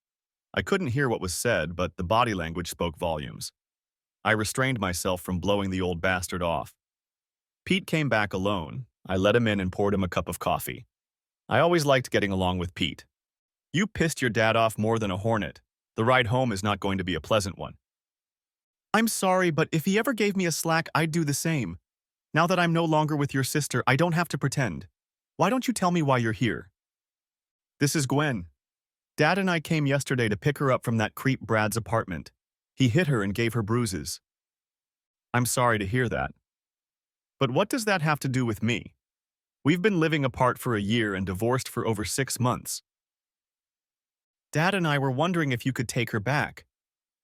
I couldn't hear what was said, but the body language spoke volumes. I restrained myself from blowing the old bastard off. Pete came back alone. I let him in and poured him a cup of coffee. I always liked getting along with Pete. You pissed your dad off more than a hornet. The ride home is not going to be a pleasant one. I'm sorry, but if he ever gave me a slack, I'd do the same. Now that I'm no longer with your sister, I don't have to pretend. Why don't you tell me why you're here? This is Gwen. Dad and I came yesterday to pick her up from that creep Brad's apartment. He hit her and gave her bruises. I'm sorry to hear that. But what does that have to do with me? We've been living apart for a year and divorced for over 6 months. Dad and I were wondering if you could take her back.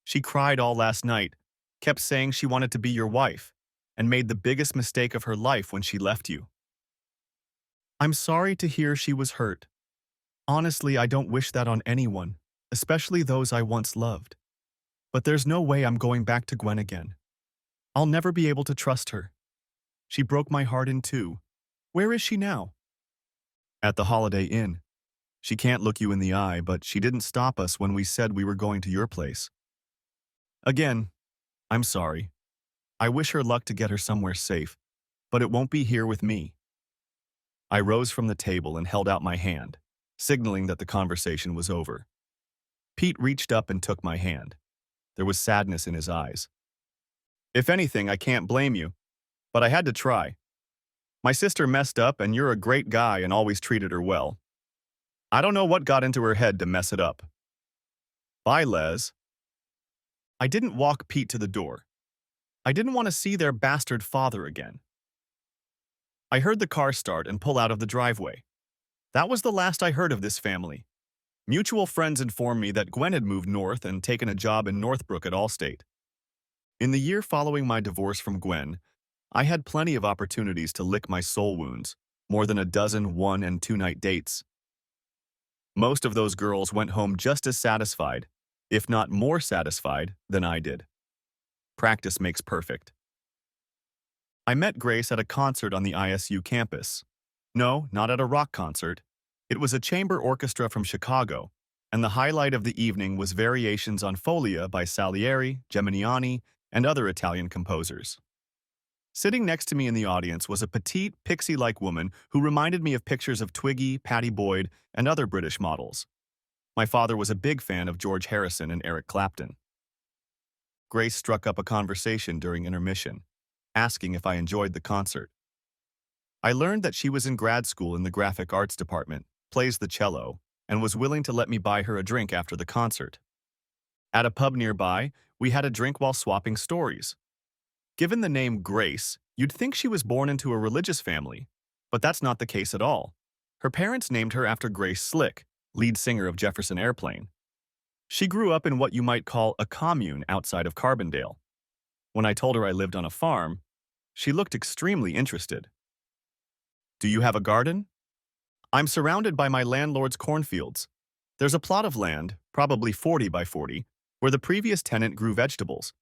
She cried all last night, kept saying she wanted to be your wife, and made the biggest mistake of her life when she left you. I'm sorry to hear she was hurt. Honestly, I don't wish that on anyone, especially those I once loved. But there's no way I'm going back to Gwen again. I'll never be able to trust her. She broke my heart in two. Where is she now? At the Holiday Inn. She can't look you in the eye, but she didn't stop us when we said we were going to your place. Again, I'm sorry. I wish her luck to get her somewhere safe, but it won't be here with me. I rose from the table and held out my hand, signaling that the conversation was over. Pete reached up and took my hand. There was sadness in his eyes. If anything, I can't blame you, but I had to try. My sister messed up and you're a great guy and always treated her well. I don't know what got into her head to mess it up. Bye, Les. I didn't walk Pete to the door. I didn't want to see their bastard father again. I heard the car start and pull out of the driveway. That was the last I heard of this family. Mutual friends informed me that Gwen had moved north and taken a job in Northbrook at Allstate. In the year following my divorce from Gwen, I had plenty of opportunities to lick my soul wounds, more than a dozen one- and two-night dates. Most of those girls went home just as satisfied, if not more satisfied, than I did. Practice makes perfect. I met Grace at a concert on the ISU campus. No, not at a rock concert. It was a chamber orchestra from Chicago, and the highlight of the evening was variations on Folia by Salieri, Geminiani, and other Italian composers. Sitting next to me in the audience was a petite, pixie-like woman who reminded me of pictures of Twiggy, Patty Boyd, and other British models. My father was a big fan of George Harrison and Eric Clapton. Grace struck up a conversation during intermission, asking if I enjoyed the concert. I learned that she was in grad school in the graphic arts department, plays the cello, and was willing to let me buy her a drink after the concert. At a pub nearby, we had a drink while swapping stories. Given the name Grace, you'd think she was born into a religious family, but that's not the case at all. Her parents named her after Grace Slick, lead singer of Jefferson Airplane. She grew up in what you might call a commune outside of Carbondale. When I told her I lived on a farm, she looked extremely interested. Do you have a garden? I'm surrounded by my landlord's cornfields. There's a plot of land, probably 40 by 40, where the previous tenant grew vegetables.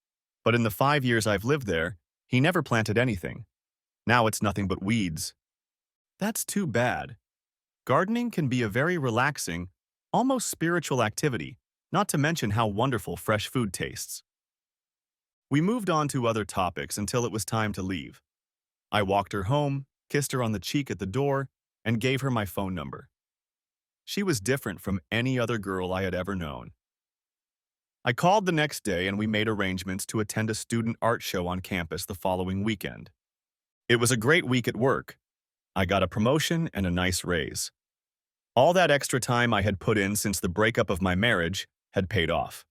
But in the 5 years I've lived there, he never planted anything. Now it's nothing but weeds. That's too bad. Gardening can be a very relaxing, almost spiritual activity, not to mention how wonderful fresh food tastes. We moved on to other topics until it was time to leave. I walked her home, kissed her on the cheek at the door, and gave her my phone number. She was different from any other girl I had ever known. I called the next day and we made arrangements to attend a student art show on campus the following weekend. It was a great week at work. I got a promotion and a nice raise. All that extra time I had put in since the breakup of my marriage had paid off.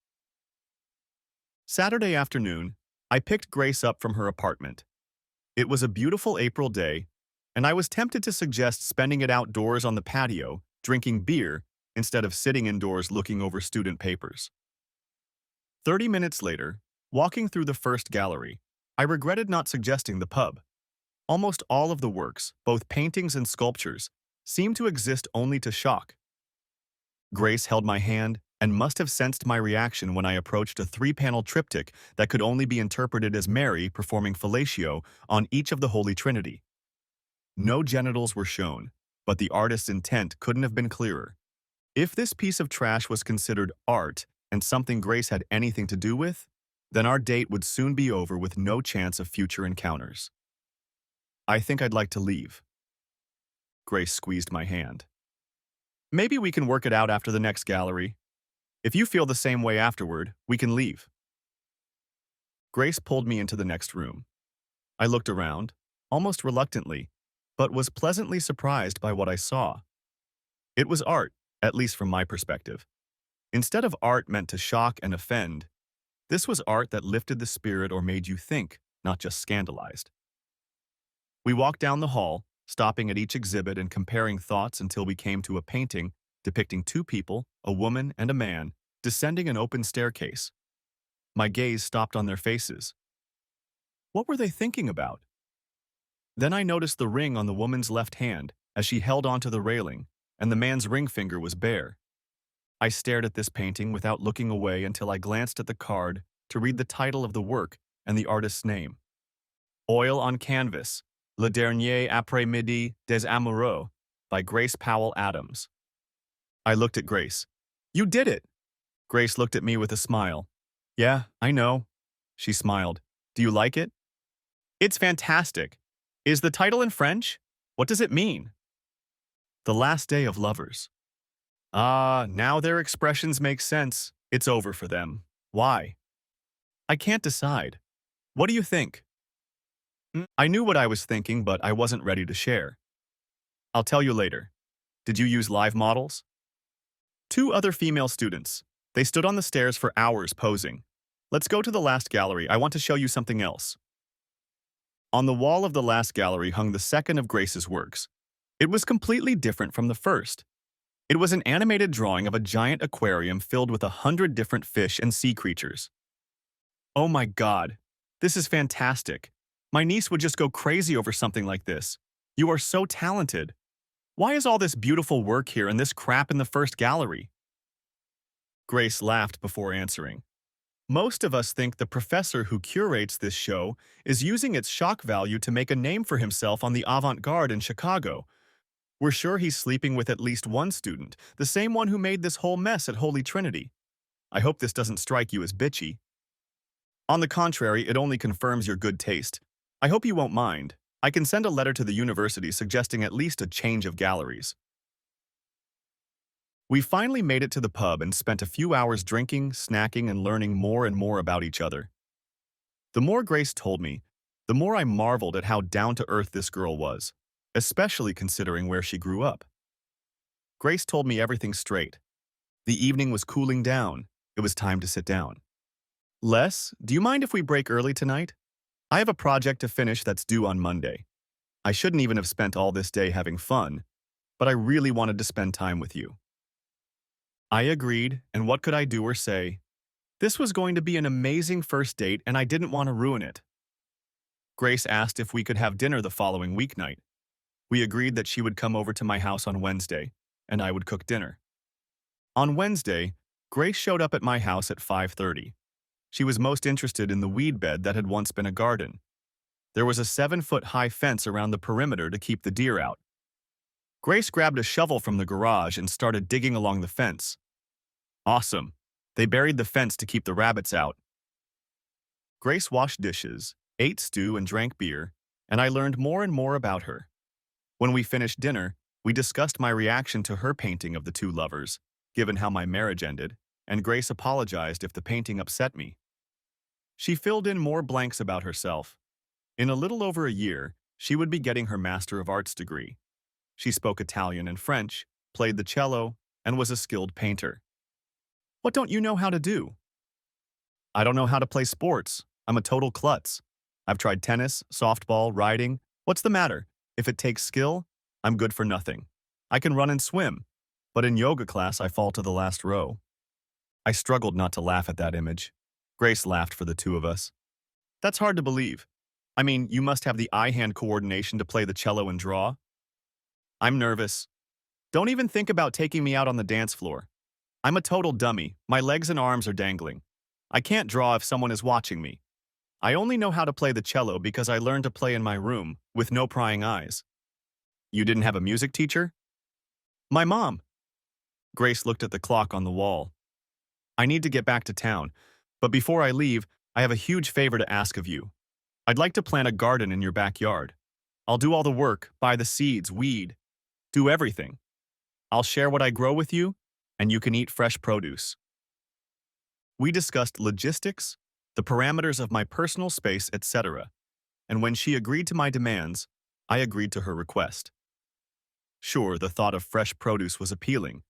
Saturday afternoon, I picked Grace up from her apartment. It was a beautiful April day, and I was tempted to suggest spending it outdoors on the patio, drinking beer, instead of sitting indoors looking over student papers. 30 minutes later, walking through the first gallery, I regretted not suggesting the pub. Almost all of the works, both paintings and sculptures, seemed to exist only to shock. Grace held my hand and must have sensed my reaction when I approached a 3-panel triptych that could only be interpreted as Mary performing fellatio on each of the Holy Trinity. No genitals were shown, but the artist's intent couldn't have been clearer. If this piece of trash was considered art and something Grace had anything to do with, then our date would soon be over with no chance of future encounters. I think I'd like to leave. Grace squeezed my hand. Maybe we can work it out after the next gallery. If you feel the same way afterward, we can leave. Grace pulled me into the next room. I looked around, almost reluctantly, but was pleasantly surprised by what I saw. It was art, at least from my perspective. Instead of art meant to shock and offend, this was art that lifted the spirit or made you think, not just scandalized. We walked down the hall, stopping at each exhibit and comparing thoughts until we came to a painting depicting 2 people, a woman and a man, descending an open staircase. My gaze stopped on their faces. What were they thinking about? Then I noticed the ring on the woman's left hand as she held onto the railing, and the man's ring finger was bare. I stared at this painting without looking away until I glanced at the card to read the title of the work and the artist's name. Oil on Canvas, Le Dernier Après-midi des Amoureux by Grace Powell Adams. I looked at Grace. You did it! Grace looked at me with a smile. Yeah, I know. She smiled. Do you like it? It's fantastic. Is the title in French? What does it mean? The last day of lovers. Ah, now their expressions make sense. It's over for them. Why? I can't decide. What do you think? I knew what I was thinking, but I wasn't ready to share. I'll tell you later. Did you use live models? Two other female students. They stood on the stairs for hours posing. Let's go to the last gallery. I want to show you something else. On the wall of the last gallery hung the second of Grace's works. It was completely different from the first. It was an animated drawing of a giant aquarium filled with 100 different fish and sea creatures. Oh my God, this is fantastic. My niece would just go crazy over something like this. You are so talented. Why is all this beautiful work here and this crap in the first gallery? Grace laughed before answering. Most of us think the professor who curates this show is using its shock value to make a name for himself on the avant-garde in Chicago. We're sure he's sleeping with at least one student, the same one who made this whole mess at Holy Trinity. I hope this doesn't strike you as bitchy. On the contrary, it only confirms your good taste. I hope you won't mind. I can send a letter to the university suggesting at least a change of galleries. We finally made it to the pub and spent a few hours drinking, snacking, and learning more and more about each other. The more Grace told me, the more I marveled at how down-to-earth this girl was, especially considering where she grew up. Grace told me everything straight. The evening was cooling down. It was time to sit down. Les, do you mind if we break early tonight? I have a project to finish that's due on Monday. I shouldn't even have spent all this day having fun, but I really wanted to spend time with you. I agreed, and what could I do or say? This was going to be an amazing first date, and I didn't want to ruin it. Grace asked if we could have dinner the following weeknight. We agreed that she would come over to my house on Wednesday, and I would cook dinner. On Wednesday, Grace showed up at my house at 5:30. She was most interested in the weed bed that had once been a garden. There was a 7-foot-high fence around the perimeter to keep the deer out. Grace grabbed a shovel from the garage and started digging along the fence. Awesome. They buried the fence to keep the rabbits out. Grace washed dishes, ate stew, and drank beer, and I learned more and more about her. When we finished dinner, we discussed my reaction to her painting of the two lovers, given how my marriage ended, and Grace apologized if the painting upset me. She filled in more blanks about herself. In a little over a year, she would be getting her Master of Arts degree. She spoke Italian and French, played the cello, and was a skilled painter. What don't you know how to do? I don't know how to play sports. I'm a total klutz. I've tried tennis, softball, riding. What's the matter? If it takes skill, I'm good for nothing. I can run and swim, but in yoga class I fall to the last row. I struggled not to laugh at that image. Grace laughed for the two of us. That's hard to believe. I mean, you must have the eye-hand coordination to play the cello and draw. I'm nervous. Don't even think about taking me out on the dance floor. I'm a total dummy. My legs and arms are dangling. I can't draw if someone is watching me. I only know how to play the cello because I learned to play in my room, with no prying eyes. You didn't have a music teacher? My mom. Grace looked at the clock on the wall. I need to get back to town, but before I leave, I have a huge favor to ask of you. I'd like to plant a garden in your backyard. I'll do all the work, buy the seeds, weed, do everything. I'll share what I grow with you, and you can eat fresh produce. We discussed logistics, the parameters of my personal space, etc., and when she agreed to my demands, I agreed to her request. Sure, the thought of fresh produce was appealing,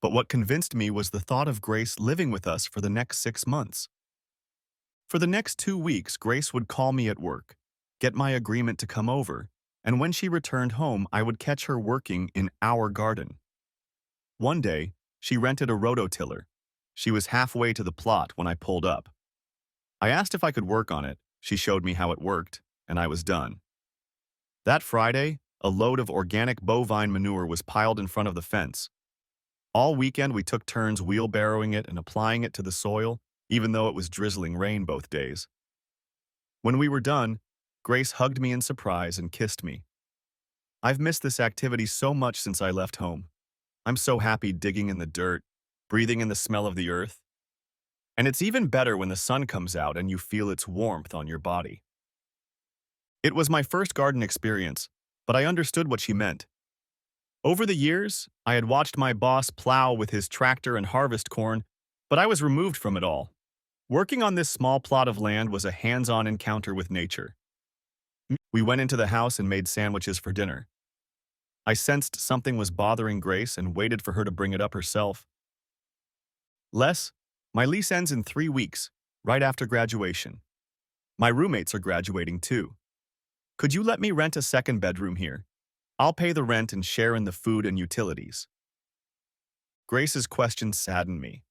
but what convinced me was the thought of Grace living with us for the next 6 months. For the next 2 weeks, Grace would call me at work, get my agreement to come over, and when she returned home, I would catch her working in our garden. One day, she rented a rototiller. She was halfway to the plot when I pulled up. I asked if I could work on it, she showed me how it worked, and I was done. That Friday, a load of organic bovine manure was piled in front of the fence. All weekend we took turns wheelbarrowing it and applying it to the soil, even though it was drizzling rain both days. When we were done, Grace hugged me in surprise and kissed me. I've missed this activity so much since I left home. I'm so happy digging in the dirt, breathing in the smell of the earth. And it's even better when the sun comes out and you feel its warmth on your body. It was my first garden experience, but I understood what she meant. Over the years, I had watched my boss plow with his tractor and harvest corn, but I was removed from it all. Working on this small plot of land was a hands-on encounter with nature. We went into the house and made sandwiches for dinner. I sensed something was bothering Grace and waited for her to bring it up herself. Les, my lease ends in 3 weeks, right after graduation. My roommates are graduating too. Could you let me rent a second bedroom here? I'll pay the rent and share in the food and utilities. Grace's question saddened me.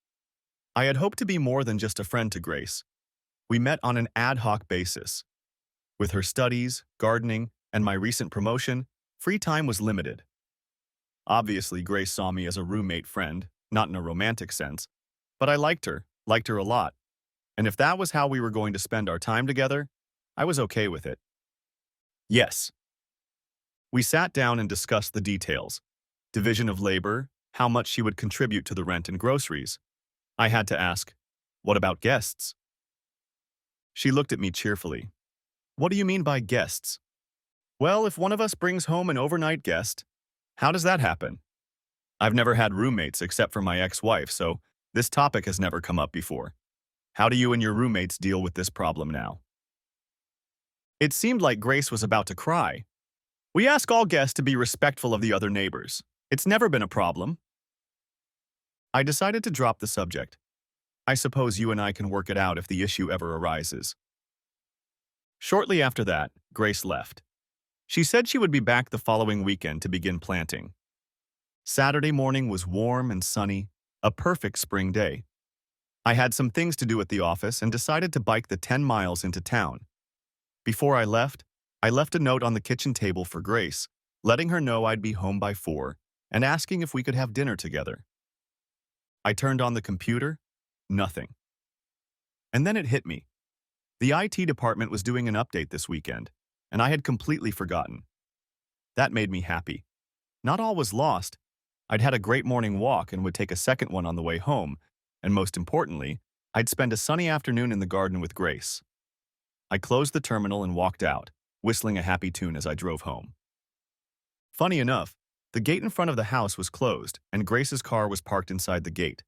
I had hoped to be more than just a friend to Grace. We met on an ad hoc basis. With her studies, gardening, and my recent promotion, free time was limited. Obviously, Grace saw me as a roommate friend, not in a romantic sense, but I liked her a lot, and if that was how we were going to spend our time together, I was okay with it. Yes. We sat down and discussed the details. Division of labor, how much she would contribute to the rent and groceries. I had to ask, what about guests? She looked at me cheerfully. What do you mean by guests? Well, if one of us brings home an overnight guest, how does that happen? I've never had roommates except for my ex-wife, so this topic has never come up before. How do you and your roommates deal with this problem now? It seemed like Grace was about to cry. We ask all guests to be respectful of the other neighbors. It's never been a problem. I decided to drop the subject. I suppose you and I can work it out if the issue ever arises. Shortly after that, Grace left. She said she would be back the following weekend to begin planting. Saturday morning was warm and sunny, a perfect spring day. I had some things to do at the office and decided to bike the 10 miles into town. Before I left a note on the kitchen table for Grace, letting her know I'd be home by 4 and asking if we could have dinner together. I turned on the computer, nothing. And then it hit me. The IT department was doing an update this weekend, and I had completely forgotten. That made me happy. Not all was lost. I'd had a great morning walk and would take a second one on the way home, and most importantly, I'd spend a sunny afternoon in the garden with Grace. I closed the terminal and walked out, whistling a happy tune as I drove home. Funny enough, the gate in front of the house was closed, and Grace's car was parked inside the gate.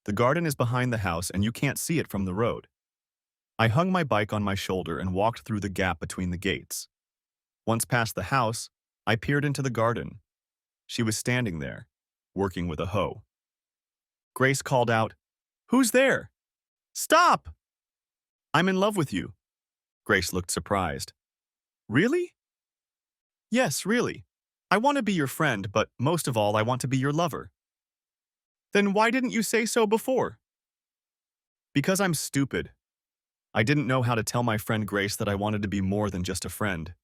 The garden is behind the house, and you can't see it from the road. I hung my bike on my shoulder and walked through the gap between the gates. Once past the house, I peered into the garden. She was standing there, working with a hoe. Grace called out, "Who's there? Stop! I'm in love with you." Grace looked surprised. Really? Yes, really. I want to be your friend, but most of all, I want to be your lover. Then why didn't you say so before? Because I'm stupid. I didn't know how to tell my friend Grace that I wanted to be more than just a friend.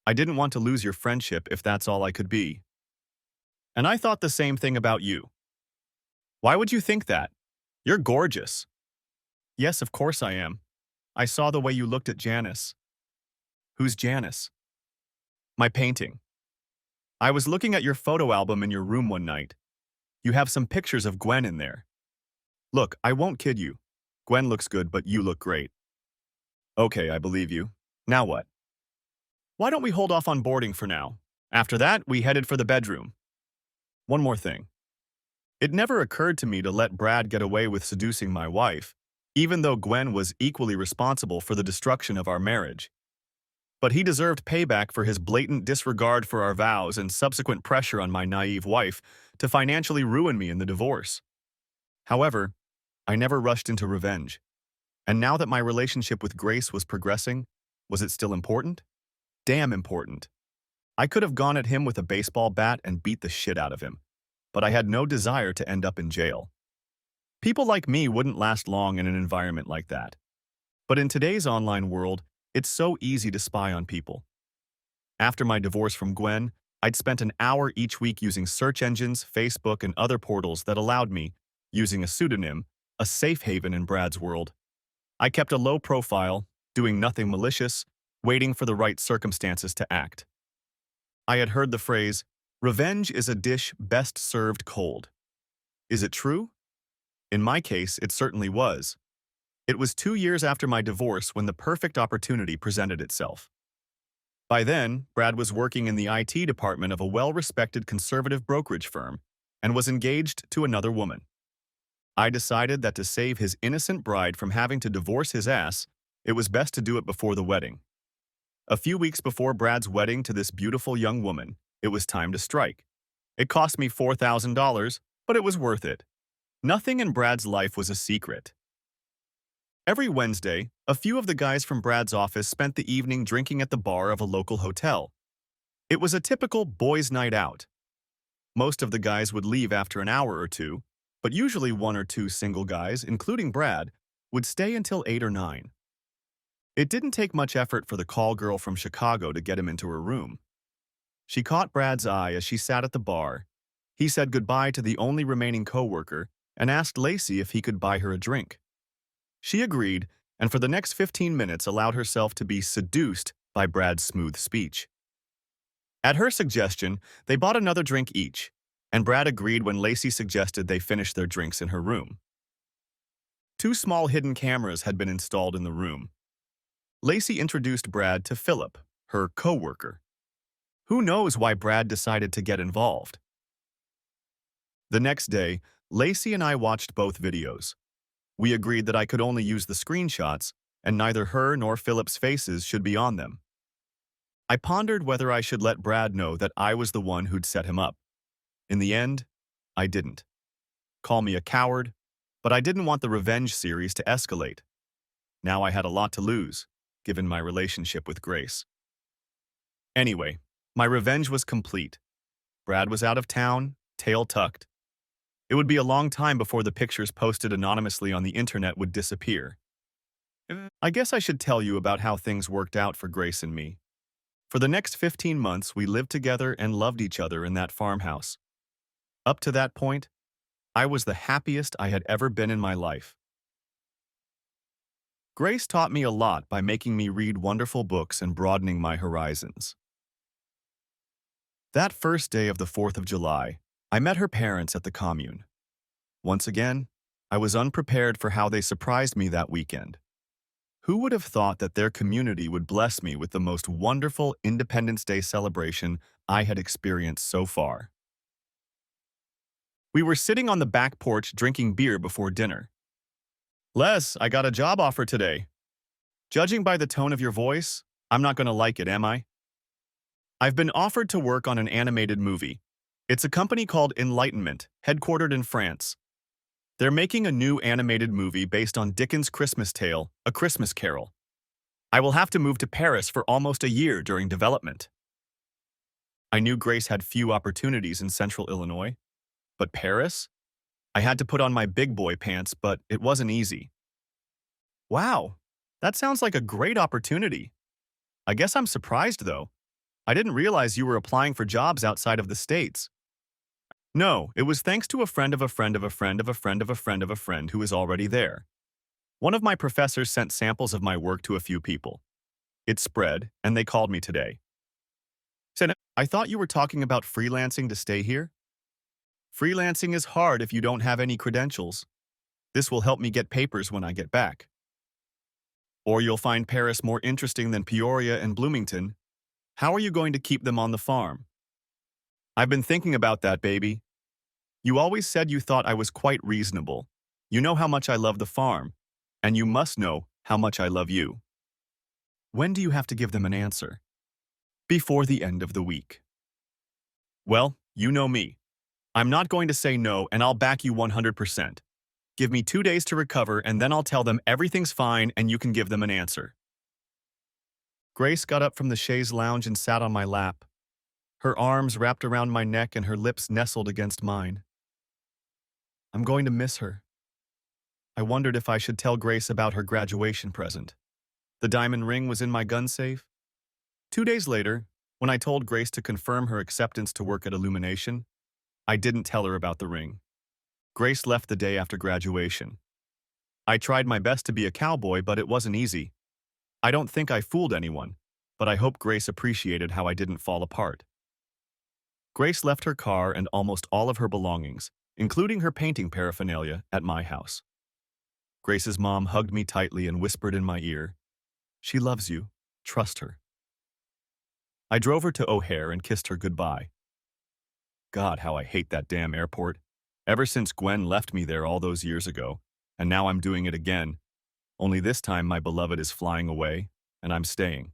I didn't want to lose your friendship if that's all I could be. And I thought the same thing about you. Why would you think that? You're gorgeous. Yes, of course I am. I saw the way you looked at Janice. Who's Janice? My painting. I was looking at your photo album in your room one night. You have some pictures of Gwen in there. Look, I won't kid you. Gwen looks good, but you look great. Okay, I believe you. Now what? Why don't we hold off on boarding for now? After that, we headed for the bedroom. One more thing. It never occurred to me to let Brad get away with seducing my wife, even though Gwen was equally responsible for the destruction of our marriage. But he deserved payback for his blatant disregard for our vows and subsequent pressure on my naive wife to financially ruin me in the divorce. However, I never rushed into revenge. And now that my relationship with Grace was progressing, was it still important? Damn important. I could have gone at him with a baseball bat and beat the shit out of him, but I had no desire to end up in jail. People like me wouldn't last long in an environment like that. But in today's online world, it's so easy to spy on people. After my divorce from Gwen, I'd spent an hour each week using search engines, Facebook, and other portals that allowed me, using a pseudonym, a safe haven in Brad's world. I kept a low profile, doing nothing malicious, waiting for the right circumstances to act. I had heard the phrase, "Revenge is a dish best served cold." Is it true? In my case, it certainly was. It was 2 years after my divorce when the perfect opportunity presented itself. By then, Brad was working in the IT department of a well-respected conservative brokerage firm and was engaged to another woman. I decided that to save his innocent bride from having to divorce his ass, it was best to do it before the wedding. A few weeks before Brad's wedding to this beautiful young woman, it was time to strike. It cost me $4,000, but it was worth it. Nothing in Brad's life was a secret. Every Wednesday, a few of the guys from Brad's office spent the evening drinking at the bar of a local hotel. It was a typical boys' night out. Most of the guys would leave after an hour or two, but usually one or two single guys, including Brad, would stay until 8 or 9. It didn't take much effort for the call girl from Chicago to get him into her room. She caught Brad's eye as she sat at the bar. He said goodbye to the only remaining coworker and asked Lacey if he could buy her a drink. She agreed, and for the next 15 minutes allowed herself to be seduced by Brad's smooth speech. At her suggestion, they bought another drink each, and Brad agreed when Lacey suggested they finish their drinks in her room. 2 small hidden cameras had been installed in the room. Lacey introduced Brad to Philip, her coworker. Who knows why Brad decided to get involved? The next day, Lacey and I watched both videos. We agreed that I could only use the screenshots, and neither her nor Philip's faces should be on them. I pondered whether I should let Brad know that I was the one who'd set him up. In the end, I didn't. Call me a coward, but I didn't want the revenge series to escalate. Now I had a lot to lose, given my relationship with Grace. Anyway, my revenge was complete. Brad was out of town, tail tucked. It would be a long time before the pictures posted anonymously on the internet would disappear. I guess I should tell you about how things worked out for Grace and me. For the next 15 months, we lived together and loved each other in that farmhouse. Up to that point, I was the happiest I had ever been in my life. Grace taught me a lot by making me read wonderful books and broadening my horizons. That first day of the 4th of July, I met her parents at the commune. Once again, I was unprepared for how they surprised me that weekend. Who would have thought that their community would bless me with the most wonderful Independence Day celebration I had experienced so far? We were sitting on the back porch drinking beer before dinner. Les, I got a job offer today. Judging by the tone of your voice, I'm not going to like it, am I? I've been offered to work on an animated movie. It's a company called Enlightenment, headquartered in France. They're making a new animated movie based on Dickens' Christmas tale, A Christmas Carol. I will have to move to Paris for almost a year during development. I knew Grace had few opportunities in central Illinois, but Paris? I had to put on my big boy pants, but it wasn't easy. Wow, that sounds like a great opportunity. I guess I'm surprised, though. I didn't realize you were applying for jobs outside of the States. No, it was thanks to a friend of a friend of a friend of a friend of a friend of a friend who was already there. One of my professors sent samples of my work to a few people. It spread, and they called me today. Said, I thought you were talking about freelancing to stay here? Freelancing is hard if you don't have any credentials. This will help me get papers when I get back. Or you'll find Paris more interesting than Peoria and Bloomington. How are you going to keep them on the farm? I've been thinking about that, baby. You always said you thought I was quite reasonable. You know how much I love the farm, and you must know how much I love you. When do you have to give them an answer? Before the end of the week. Well, you know me. I'm not going to say no, and I'll back you 100%. Give me 2 days to recover, and then I'll tell them everything's fine and you can give them an answer. Grace got up from the chaise lounge and sat on my lap. Her arms wrapped around my neck and her lips nestled against mine. I'm going to miss her. I wondered if I should tell Grace about her graduation present. The diamond ring was in my gun safe. 2 days later, when I told Grace to confirm her acceptance to work at Illumination, I didn't tell her about the ring. Grace left the day after graduation. I tried my best to be a cowboy, but it wasn't easy. I don't think I fooled anyone, but I hope Grace appreciated how I didn't fall apart. Grace left her car and almost all of her belongings, including her painting paraphernalia, at my house. Grace's mom hugged me tightly and whispered in my ear, "She loves you. Trust her." I drove her to O'Hare and kissed her goodbye. God, how I hate that damn airport. Ever since Gwen left me there all those years ago, and now I'm doing it again, only this time my beloved is flying away, and I'm staying.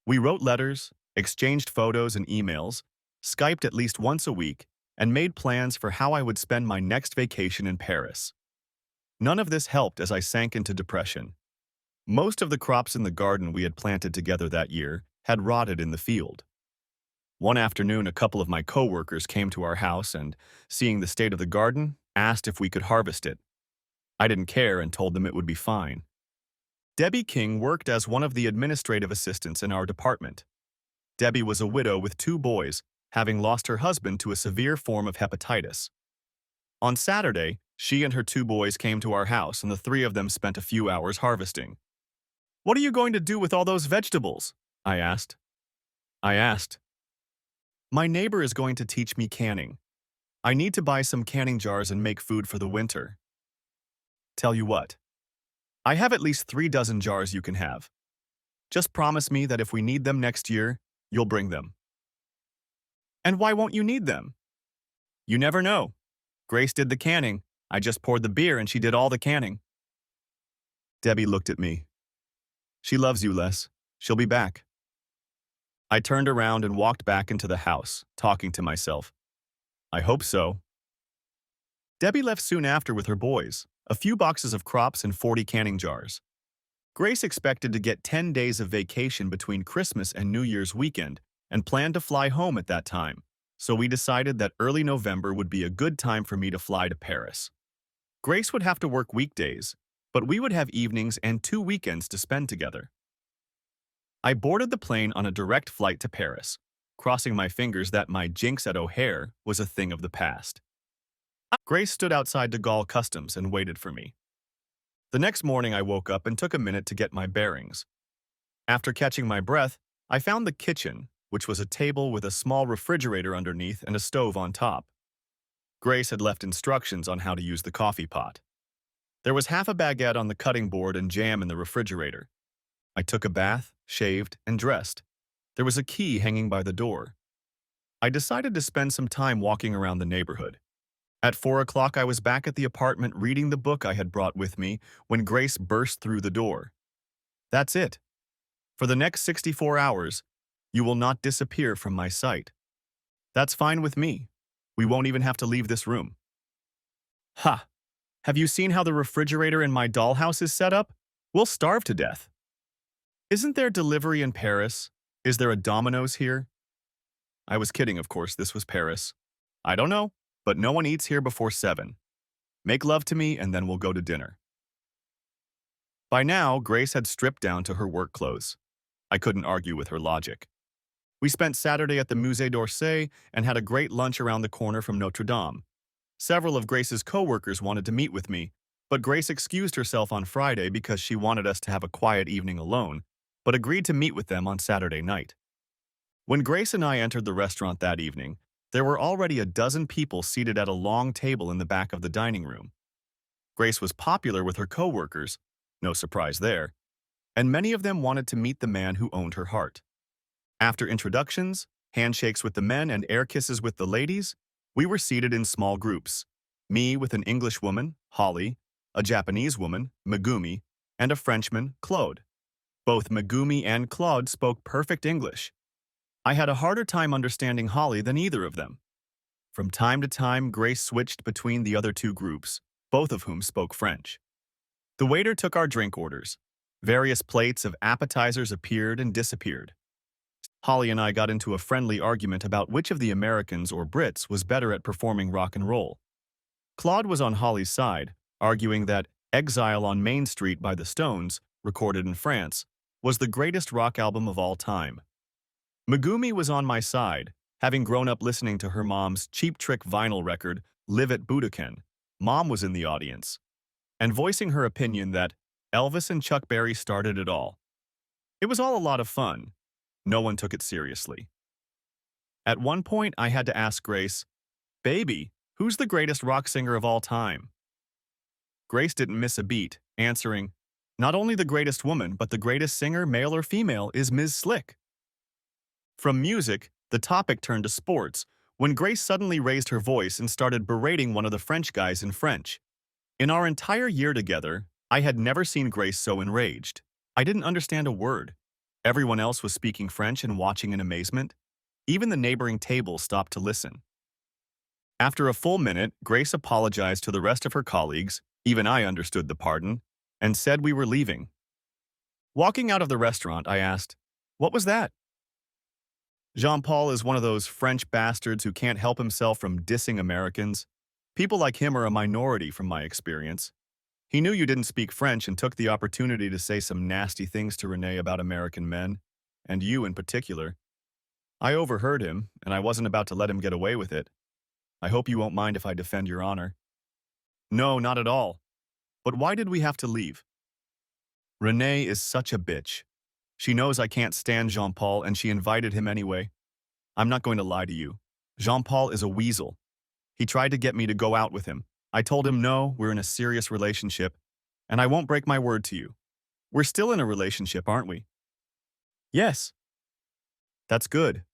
We wrote letters, exchanged photos and emails, Skyped at least once a week, and made plans for how I would spend my next vacation in Paris. None of this helped as I sank into depression. Most of the crops in the garden we had planted together that year had rotted in the field. One afternoon, a couple of my coworkers came to our house and, seeing the state of the garden, asked if we could harvest it. I didn't care and told them it would be fine. Debbie King worked as one of the administrative assistants in our department. Debbie was a widow with 2 boys, having lost her husband to a severe form of hepatitis. On Saturday, she and her 2 boys came to our house and the 3 of them spent a few hours harvesting. "What are you going to do with all those vegetables?" I asked. "My neighbor is going to teach me canning. I need to buy some canning jars and make food for the winter. Tell you what, I have at least 3 dozen jars you can have. Just promise me that if we need them next year, you'll bring them." "And why won't you need them?" "You never know. Grace did the canning. I just poured the beer and she did all the canning." Debbie looked at me. "She loves you, Les. She'll be back." I turned around and walked back into the house, talking to myself. I hope so. Debbie left soon after with her boys, a few boxes of crops and 40 canning jars. Grace expected to get 10 days of vacation between Christmas and New Year's weekend and planned to fly home at that time, so we decided that early November would be a good time for me to fly to Paris. Grace would have to work weekdays, but we would have evenings and 2 weekends to spend together. I boarded the plane on a direct flight to Paris, crossing my fingers that my jinx at O'Hare was a thing of the past. Grace stood outside de Gaulle Customs and waited for me. The next morning I woke up and took a minute to get my bearings. After catching my breath, I found the kitchen, which was a table with a small refrigerator underneath and a stove on top. Grace had left instructions on how to use the coffee pot. There was half a baguette on the cutting board and jam in the refrigerator. I took a bath, shaved, and dressed. There was a key hanging by the door. I decided to spend some time walking around the neighborhood. At 4 o'clock, I was back at the apartment reading the book I had brought with me when Grace burst through the door. "That's it. For the next 64 hours, you will not disappear from my sight." "That's fine with me. We won't even have to leave this room." "Ha! Have you seen how the refrigerator in my dollhouse is set up? We'll starve to death." "Isn't there delivery in Paris? Is there a Domino's here?" I was kidding, of course. This was Paris. "I don't know, but no one eats here before 7. Make love to me and then we'll go to dinner." By now, Grace had stripped down to her work clothes. I couldn't argue with her logic. We spent Saturday at the Musée d'Orsay and had a great lunch around the corner from Notre Dame. Several of Grace's co-workers wanted to meet with me, but Grace excused herself on Friday because she wanted us to have a quiet evening alone, but agreed to meet with them on Saturday night. When Grace and I entered the restaurant that evening, there were already a dozen people seated at a long table in the back of the dining room. Grace was popular with her co-workers, no surprise there, and many of them wanted to meet the man who owned her heart. After introductions, handshakes with the men, and air kisses with the ladies, we were seated in small groups. Me with an English woman, Holly, a Japanese woman, Megumi, and a Frenchman, Claude. Both Megumi and Claude spoke perfect English. I had a harder time understanding Holly than either of them. From time to time, Grace switched between the other 2 groups, both of whom spoke French. The waiter took our drink orders. Various plates of appetizers appeared and disappeared. Holly and I got into a friendly argument about which of the Americans or Brits was better at performing rock and roll. Claude was on Holly's side, arguing that Exile on Main Street by the Stones, recorded in France, was the greatest rock album of all time. Megumi was on my side, having grown up listening to her mom's Cheap Trick vinyl record, Live at Budokan. Mom was in the audience, and voicing her opinion that Elvis and Chuck Berry started it all. It was all a lot of fun. No one took it seriously. At one point, I had to ask Grace, "Baby, who's the greatest rock singer of all time?" Grace didn't miss a beat, answering, "Not only the greatest woman, but the greatest singer, male or female, is Ms. Slick." From music, the topic turned to sports, when Grace suddenly raised her voice and started berating one of the French guys in French. In our entire year together, I had never seen Grace so enraged. I didn't understand a word. Everyone else was speaking French and watching in amazement. Even the neighboring table stopped to listen. After a full minute, Grace apologized to the rest of her colleagues, even I understood the pardon, and said we were leaving. Walking out of the restaurant, I asked, "What was that?" Jean-Paul is one of those French bastards who can't help himself from dissing Americans. People like him are a minority from my experience. He knew you didn't speak French and took the opportunity to say some nasty things to Renee about American men, and you in particular. I overheard him, and I wasn't about to let him get away with it. I hope you won't mind if I defend your honor. No, not at all. But why did we have to leave? Renee is such a bitch. She knows I can't stand Jean-Paul and she invited him anyway. I'm not going to lie to you. Jean-Paul is a weasel. He tried to get me to go out with him. I told him no, we're in a serious relationship, and I won't break my word to you. We're still in a relationship, aren't we? Yes. That's good.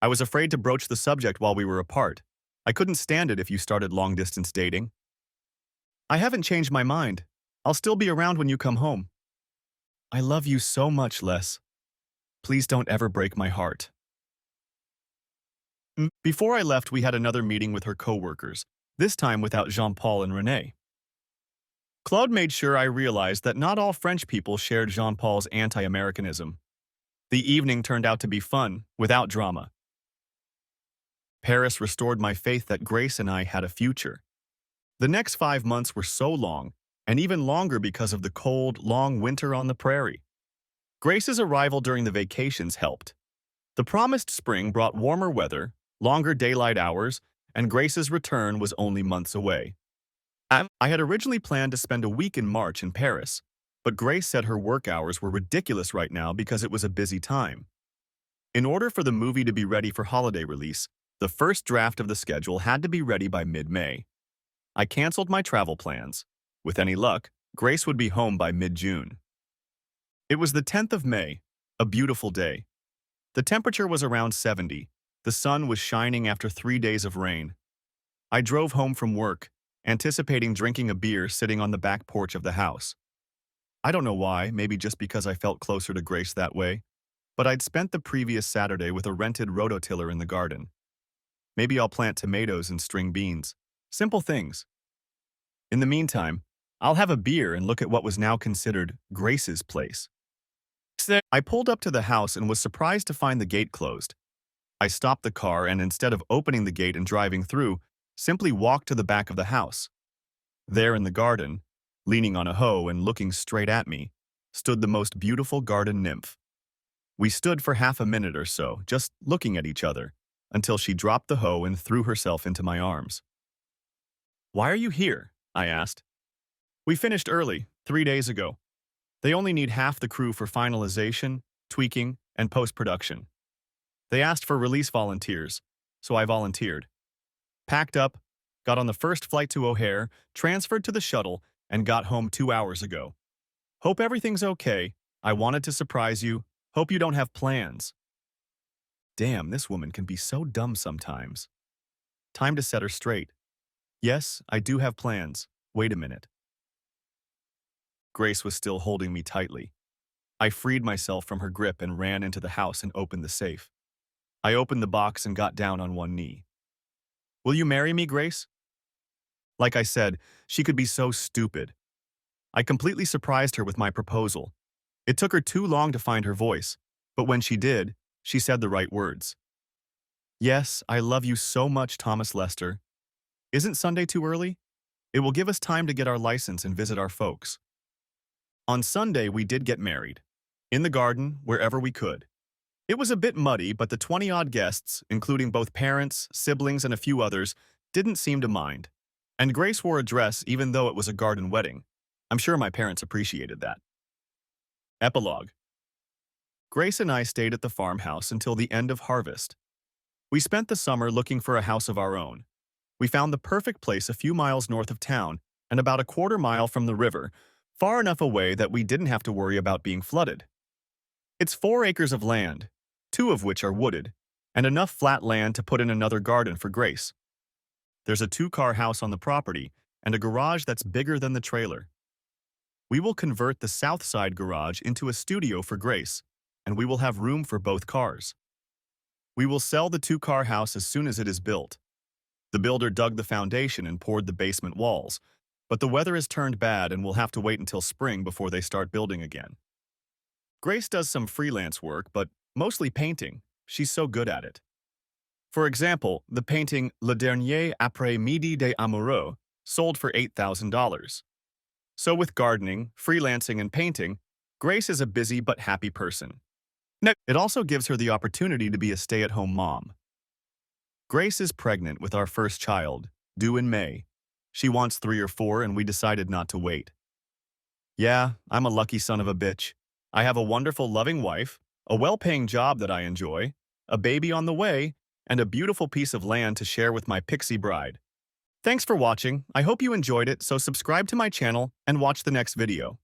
I was afraid to broach the subject while we were apart. I couldn't stand it if you started long-distance dating. I haven't changed my mind. I'll still be around when you come home. I love you so much, Les. Please don't ever break my heart. Before I left, we had another meeting with her co-workers, this time without Jean-Paul and Renee. Claude made sure I realized that not all French people shared Jean-Paul's anti-Americanism. The evening turned out to be fun, without drama. Paris restored my faith that Grace and I had a future. The next 5 months were so long, and even longer because of the cold, long winter on the prairie. Grace's arrival during the vacations helped. The promised spring brought warmer weather, longer daylight hours, and Grace's return was only months away. I had originally planned to spend a week in March in Paris, but Grace said her work hours were ridiculous right now because it was a busy time. In order for the movie to be ready for holiday release, the first draft of the schedule had to be ready by mid-May. I canceled my travel plans. With any luck, Grace would be home by mid-June. It was the 10th of May, a beautiful day. The temperature was around 70. The sun was shining after 3 days of rain. I drove home from work, anticipating drinking a beer sitting on the back porch of the house. I don't know why, maybe just because I felt closer to Grace that way, but I'd spent the previous Saturday with a rented rototiller in the garden. Maybe I'll plant tomatoes and string beans. Simple things. In the meantime, I'll have a beer and look at what was now considered Grace's place. I pulled up to the house and was surprised to find the gate closed. I stopped the car and instead of opening the gate and driving through, simply walked to the back of the house. There in the garden, leaning on a hoe and looking straight at me, stood the most beautiful garden nymph. We stood for half a minute or so, just looking at each other, until she dropped the hoe and threw herself into my arms. "Why are you here?" I asked. "We finished early, 3 days ago. They only need half the crew for finalization, tweaking, and post-production. They asked for release volunteers, so I volunteered. Packed up, got on the first flight to O'Hare, transferred to the shuttle, and got home 2 hours ago. Hope everything's okay. I wanted to surprise you. Hope you don't have plans." Damn, this woman can be so dumb sometimes. Time to set her straight. Yes, I do have plans. Wait a minute. Grace was still holding me tightly. I freed myself from her grip and ran into the house and opened the safe. I opened the box and got down on one knee. "Will you marry me, Grace?" Like I said, she could be so stupid. I completely surprised her with my proposal. It took her too long to find her voice, but when she did, she said the right words. "Yes, I love you so much, Thomas Lester. Isn't Sunday too early? It will give us time to get our license and visit our folks." On Sunday, we did get married. In the garden, wherever we could. It was a bit muddy, but the 20-odd guests, including both parents, siblings, and a few others, didn't seem to mind. And Grace wore a dress even though it was a garden wedding. I'm sure my parents appreciated that. Epilogue. Grace and I stayed at the farmhouse until the end of harvest. We spent the summer looking for a house of our own. We found the perfect place a few miles north of town and about a quarter mile from the river, far enough away that we didn't have to worry about being flooded. It's 4 acres of land. two of which are wooded, and enough flat land to put in another garden for Grace. There's a two-car house on the property and a garage that's bigger than the trailer. We will convert the south side garage into a studio for Grace, and we will have room for both cars. We will sell the two-car house as soon as it is built. The builder dug the foundation and poured the basement walls, but the weather has turned bad and we'll have to wait until spring before they start building again. Grace does some freelance work, but mostly painting. She's so good at it. For example, the painting Le Dernier Après-midi des Amoureux sold for $8,000. So with gardening, freelancing, and painting, Grace is a busy but happy person. It also gives her the opportunity to be a stay-at-home mom. Grace is pregnant with our first child, due in May. She wants 3 or 4 and we decided not to wait. Yeah, I'm a lucky son of a bitch. I have a wonderful, loving wife, a well-paying job that I enjoy, a baby on the way, and a beautiful piece of land to share with my pixie bride. Thanks for watching. I hope you enjoyed it, so subscribe to my channel and watch the next video.